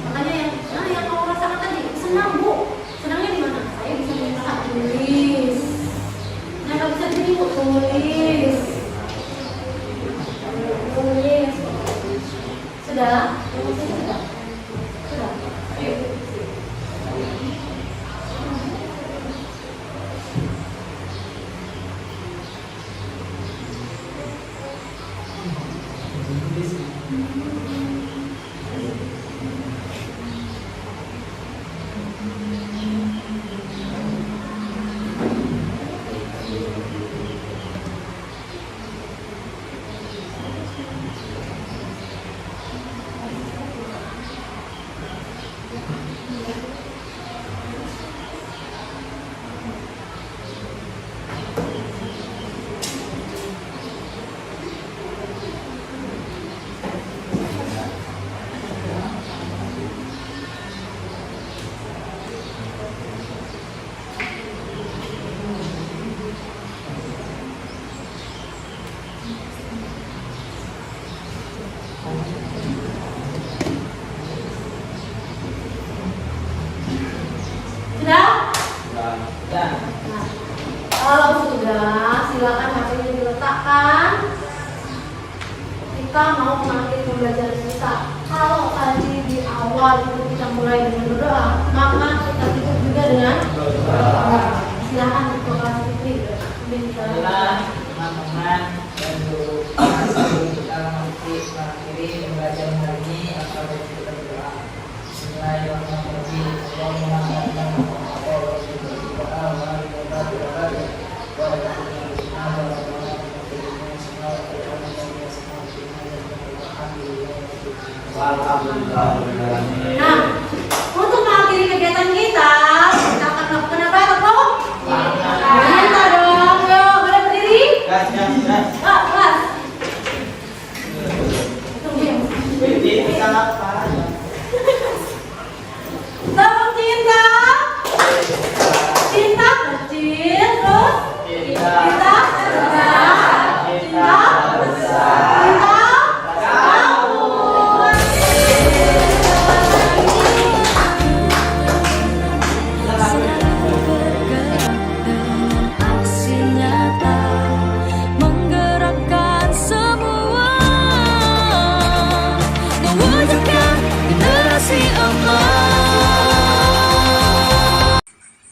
Makanya yang kamu rasakan tadi senang bu. Senangnya di mana? Saya bisa minta tulis. Nah nggak bisa jadi bu tulis. Tulis. Sudah? Sudah. Sudah. Ayo. Sudah? Sudah. Nah, kalau sudah, silakan HP-nya diletakkan. Kita mau mengakhiri pembelajaran kita. Kalau tadi di awal itu kita mulai dengan berdoa, maka kita tutup juga dengan doa. Silakan untuk kelas Fitri. Itulah teman-teman dan guru kita mengakhiri pembelajaran hari ini atau kita berdoa. Bismillahirrahmanirrahim. Nah, untuk mengakhiri kegiatan kita akan melakukan apa, Toko? Minta dong, yuk, boleh berdiri? Kak, kelas. Tepuk cinta. Cinta kecil, terus cinta besar.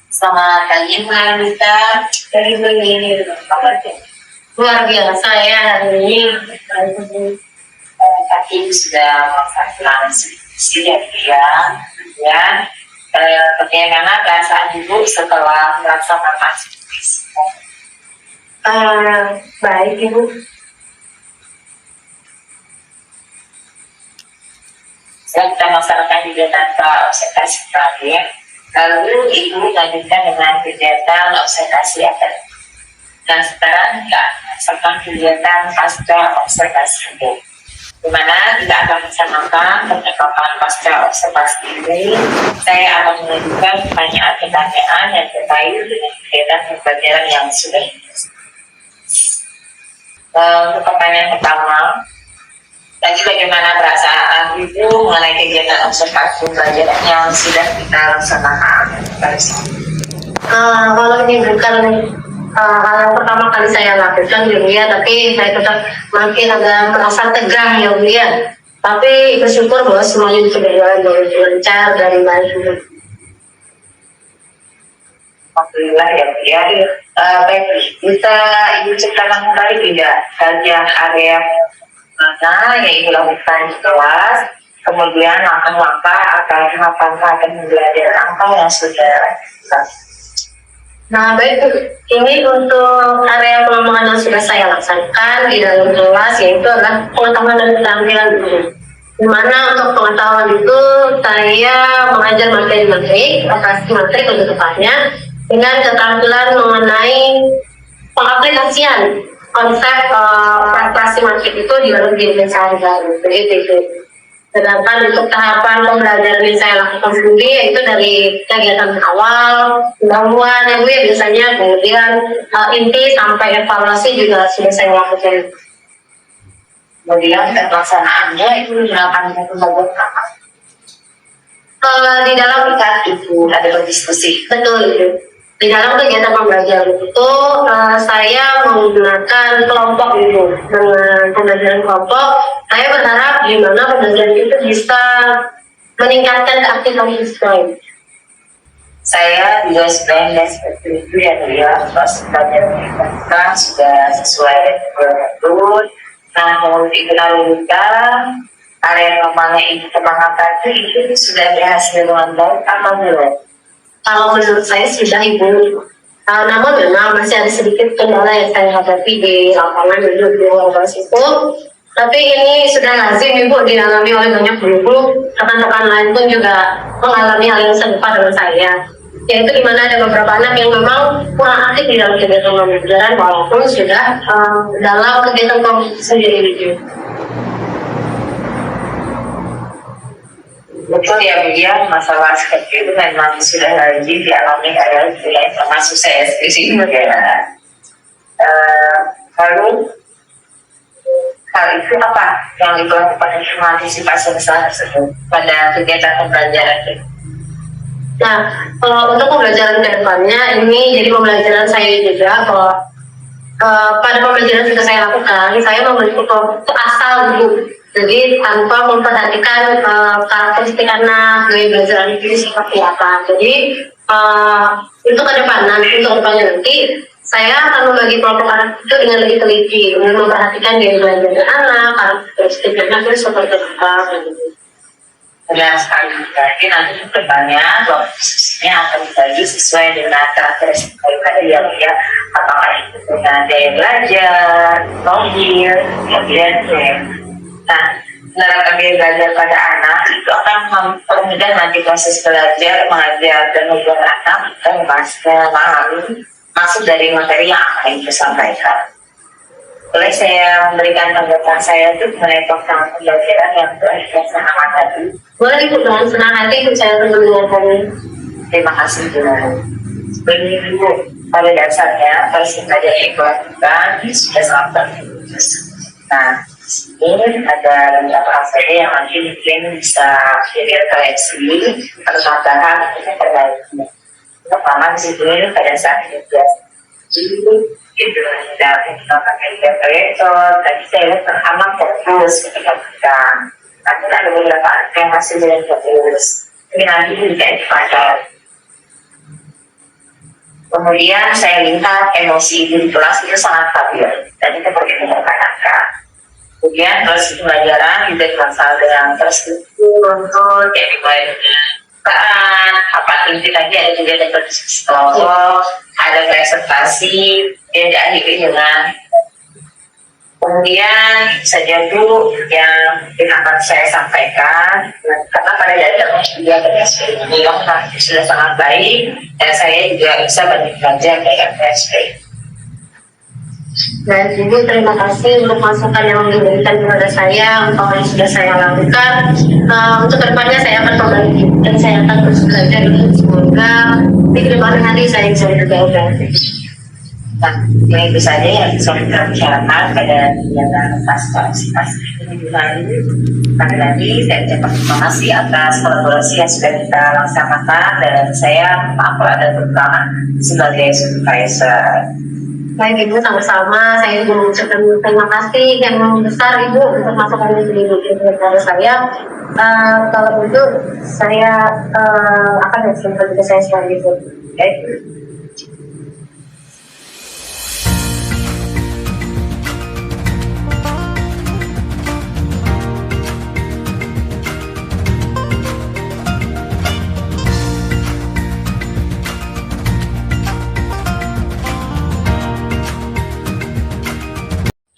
Selamat pagi, Mbak Rita. Dari begini, luar biasa ya hari ini. Tadi sudah melaksanakan siang ya. Bagaimana perasaan Ibu setelah melaksanakan skripsi? Baik Ibu. Setelah kita melaksanakan kegiatan observasi terakhir, lalu Ibu lanjutkan dengan kegiatan observasi akademik. Dan sekarang kita melaksanakan kegiatan pasca observasi ini, di mana kita akan melaksanakan percakapan pasca observasi ini. Saya akan mengajukan pertanyaan-pertanyaan yang terkait dengan kegiatan pembelajaran yang sudah dilaksanakan. Untuk pertanyaan pertama, tadi bagaimana perasaan Ibu mengenai kegiatan observasi pembelajaran yang sudah kita laksanakan? Kalau ini bukan hal yang pertama kali saya lakukan ya Bu ya, tapi saya tetap makin agak merasa tegang ya Bu ya. Tapi bersyukur bahwa semuanya sudah berjalan dengan lancar dan baik. Alhamdulillah ya Bu ya. Baik, bisa Ibu ceritakan kembali tidak kajian area mana yang Ibu lakukan di kelas, kemudian langkah-langkah atau tahapan pembelajaran apa yang sudah dilakukan? Nah baik, ini untuk area pengembangan yang sudah saya laksanakan di dalam kelas, yaitu adalah pengetahuan dan keterampilan guru. Di mana untuk pengetahuan itu saya mengajar materi-materi, operasi materi lebih tepatnya, dengan keterampilan mengenai pengaplikasian konsep operasi materi itu di dalam kehidupan sehari-hari. Begitu. Sedangkan untuk tahapan pembelajaran yang saya lakukan sendiri yaitu dari kegiatan awal, pendahuluan ya Bu ya biasanya, kemudian inti sampai evaluasi juga sudah saya lakukan. Kemudian pelaksanaannya itu menggunakan pembelajaran apa? Di dalam Ibu ada berdiskusi. betul itu. Di dalam kegiatan pembelajaran itu saya menggunakan kelompok itu. Dengan pembelajaran kelompok, saya berharap di mana pembelajaran itu bisa meningkatkan keaktifan siswa. Saya juga sudah melihat seperti itu ya Bu ya, pembelajaran kita sudah sesuai dengan prosedur. Nah, menurut Ibu Narulita, area kemana Ibu kemangkan itu sudah berhasil dengan baik apa belum? Kalau menurut saya sudah Ibu, namun memang masih ada sedikit kendala yang saya hadapi di lapangan dulu di luar itu. Tapi ini sudah lazim Ibu dialami oleh banyak guru, rekan-rekan lain pun juga mengalami hal yang serupa dengan saya. Yaitu di mana ada beberapa anak yang memang kurang aktif di dalam kegiatan pembelajaran walaupun sudah dalam kegiatan kelompok sendiri. Betul ya Bu ya, masalah seperti itu memang sudah lazim dialami oleh wilayah termasuk saya skripsi ya. Lalu hal itu apa yang Ibu lakukan untuk mengantisipasi masalah tersebut pada kegiatan pembelajaran itu? Nah, untuk pembelajaran ke depannya ini jadi pembelajaran saya juga kalau pada pembelajaran yang saya lakukan, saya membentuk kelompok asal dulu. Jadi tanpa memperhatikan karakteristik anak, gaya belajar itu seperti apa. Jadi untuk kedepannya nanti saya akan membagi kelompok anak itu dengan lebih teliti, untuk memperhatikan gaya belajar anak, karakteristik anak itu seperti apa. Benar sekali. Jadi nanti kedepannya khususnya akan dibagi sesuai dengan karakteristik dia ya, apakah itu dengan daya belajar, logir, kemudian nah, menerapkan gaya belajar pada anak itu akan mempermudah nanti proses belajar, mengajar dan membuat anak dan memahami maksud dari materi yang akan Ibu sampaikan. Boleh saya memberikan tanggapan saya itu mengenai pelaksanaan pembelajaran yang telah dilaksanakan tadi? Boleh Ibu, dengan senang hati Ibu saya akan mendengarkannya. Terima kasih Bu. Sebenarnya Ibu, pada dasarnya proses belajar yang Ibu lakukan sudah sangat bagus. Nah, ini ada beberapa aspek yang nanti mungkin bisa koleksi atau tambahan untuk perbaiki. Pertama di sini pada saat itu itu dapat menggunakan indikator. Tadi saya lihat anak fokus ketika kita tapi ada beberapa yang masih belum terurus. Ini nanti tidak dipakai. Kemudian saya lihat emosi ibu di kelas itu sangat stabil dan itu begitu memperkenalkan. Kemudian proses pembelajaran juga masalah yang terstruktur, runtut, kayak dimulai dengan bukaan, apa inti lagi ada juga ada berdiskusi kelompok, ada presentasi, yang diakhiri dengan kemudian saja dulu yang akan saya sampaikan karena pada dasarnya juga beliau sudah sangat baik dan saya juga bisa banyak belajar dari MPSP. Dan Ibu terima kasih untuk masukan yang diberikan kepada saya untuk yang sudah saya lakukan. Untuk kedepannya saya akan memperbaiki dan saya akan terus belajar semoga di kedepan hari saya bisa lebih baik. Nah, yang itu saja yang bisa kita bicarakan pada kegiatan pasca minggu lalu. Sekali lagi saya ucapkan terima kasih atas kolaborasi yang sudah kita laksanakan dan saya maaf kalau ada kekurangan sebagai supervisor. Baik Ibu, sama-sama saya juga mengucapkan terima kasih yang besar Ibu untuk masukan yang sudah diberikan kepada saya. Kalau itu saya akan menyampaikan juga saya selanjutnya. Okay.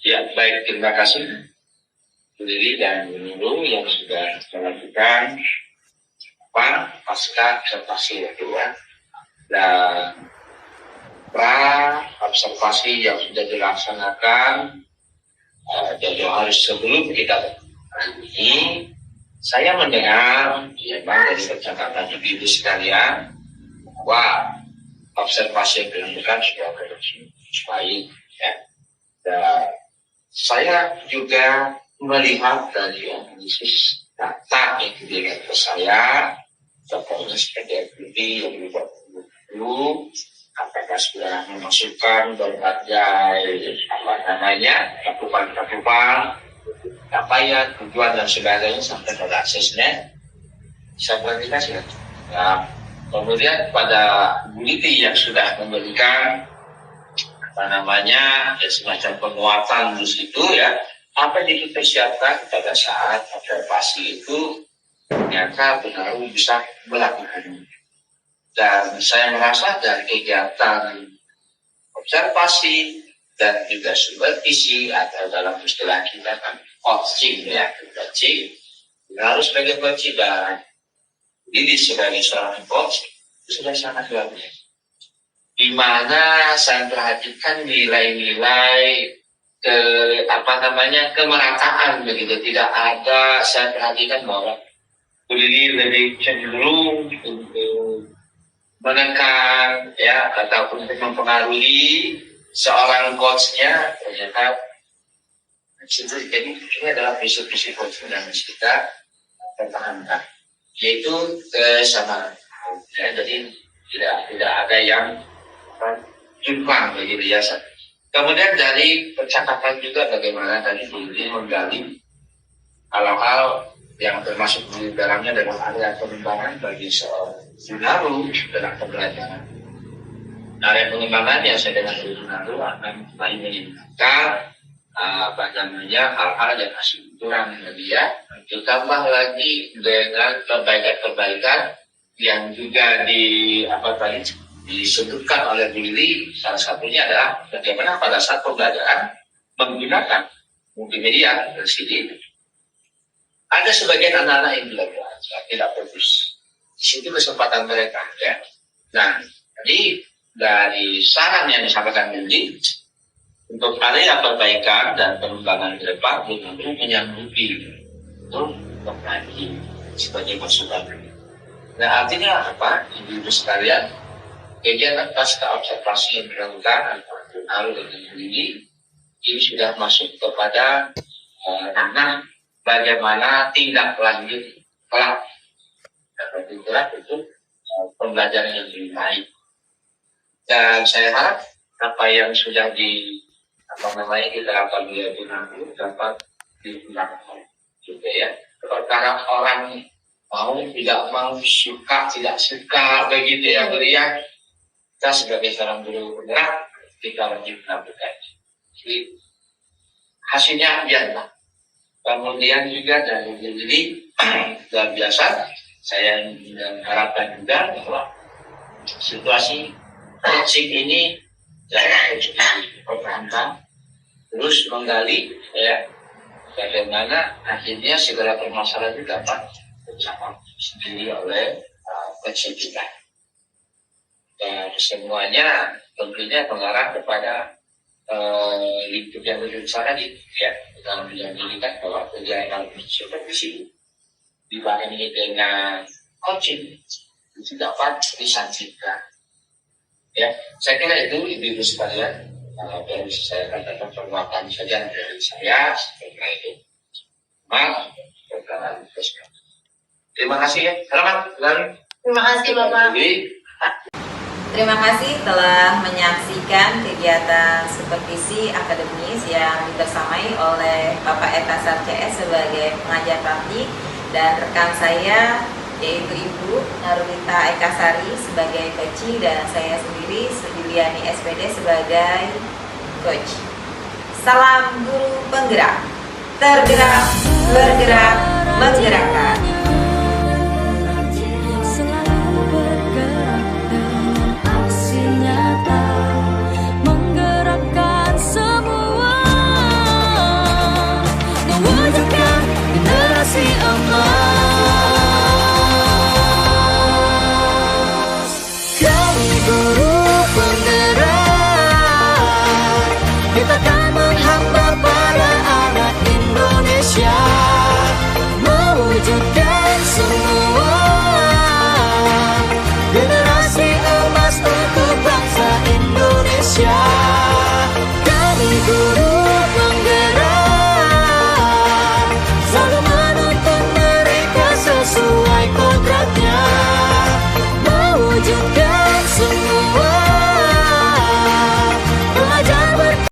Ya, baik, terima kasih Bu Lili dan Bu Nurul yang sudah melakukan pasca observasi ya, dan observasi yang sudah dilaksanakan jauh hari sebelum kita ini, saya mendengar memang dari percakapan ibu sekalian bahwa observasi yang dilakukan sudah baik ya. Dan saya juga melihat dari analisis data yang diberikan ke saya, contohnya seperti activity yang dibuat dulu, apakah sudah memasukkan berbagai cakupan, capaian, tujuan dan sebagainya sampai pada asesmen, saya klarifikasi. Nah, kemudian pada Bu Lili yang sudah memberikan semacam penguatan di situ ya, apa yang dipersiapkan pada saat observasi itu ternyata benar bisa melakukan. Dan saya merasa dari kegiatan observasi dan juga supervisi atau dalam istilah kita kan coaching ya, coaching harus sebagai coach dan diri sebagai seorang coach itu sudah sangat bagus. Di mana saya perhatikan nilai-nilai kemerataan begitu, tidak ada. Saya perhatikan bahwa Bu Lili lebih cenderung untuk menekan ya ataupun untuk mempengaruhi seorang coachnya. Ternyata jadi ini adalah visi coaching yang harus kita pertahankan, yaitu kesamaan ya, jadi tidak ada yang jumlah begitu ya. Kemudian dari percakapan juga bagaimana tadi Bu Lili menggali hal-hal yang termasuk di dalamnya dalam area pengembangan bagi seorang Junaru dalam pembelajaran. Area pengembangan yang saya dengar dari Junaru akan kembali meningkatkan hal-hal yang masih kurang dia, ditambah lagi dengan perbaikan-perbaikan yang juga disebutkan oleh Bu Lili. Salah satunya adalah bagaimana pada saat pembelajaran menggunakan multimedia LCD. Ada sebagian anak-anak yang tidak fokus. Di situ kesempatan mereka ya. Nah, jadi dari saran yang disampaikan Bu Lili untuk area perbaikan dan pengembangan ke depan tentu menyanggupi untuk mengkaji sebagai masukan. Nah, artinya apa? Ibu-ibu sekalian, kegiatan pasca observasi yang dilakukan antara dengan Bu Lili ini sudah masuk kepada ranah bagaimana tindak lanjut kelak untuk pembelajaran yang lebih baik. Dan saya harap apa yang sudah diterapkan oleh Bu Lili dapat digunakan juga ya. perkara orang mau tidak mau, suka tidak suka, begitu ya Bu ya. Kita sebagai seorang guru penggerak kita wajib melakukan. Jadi hasilnya biarlah. Kemudian juga dari diri luar biasa, saya harapkan juga bahwa situasi coaching ini saya harus dipertahankan, terus menggali ya bagaimana akhirnya segala permasalahan itu dapat tercapai sendiri oleh coaching kita. Dan semuanya tentunya mengarah kepada lingkup yang lebih besar tadi ya, dalam menjadikan bahwa kegiatan supervisi dibarengi dengan coaching itu dapat disajikan. Ya, saya kira itu ibu-ibu sekalian yang bisa saya katakan perwakilan saja dari saya setelah itu. Maaf, terima kasih ya. Selamat. Terima kasih Bapak. Terima kasih telah menyaksikan kegiatan supervisi akademis yang dibersamai oleh Bapak Ekasar CS sebagai pengajar praktik dan rekan saya yaitu Ibu Narulita Ekasari sebagai coach dan saya sendiri Yuliani SPD sebagai coach. Salam guru penggerak, tergerak, bergerak, menggerakkan.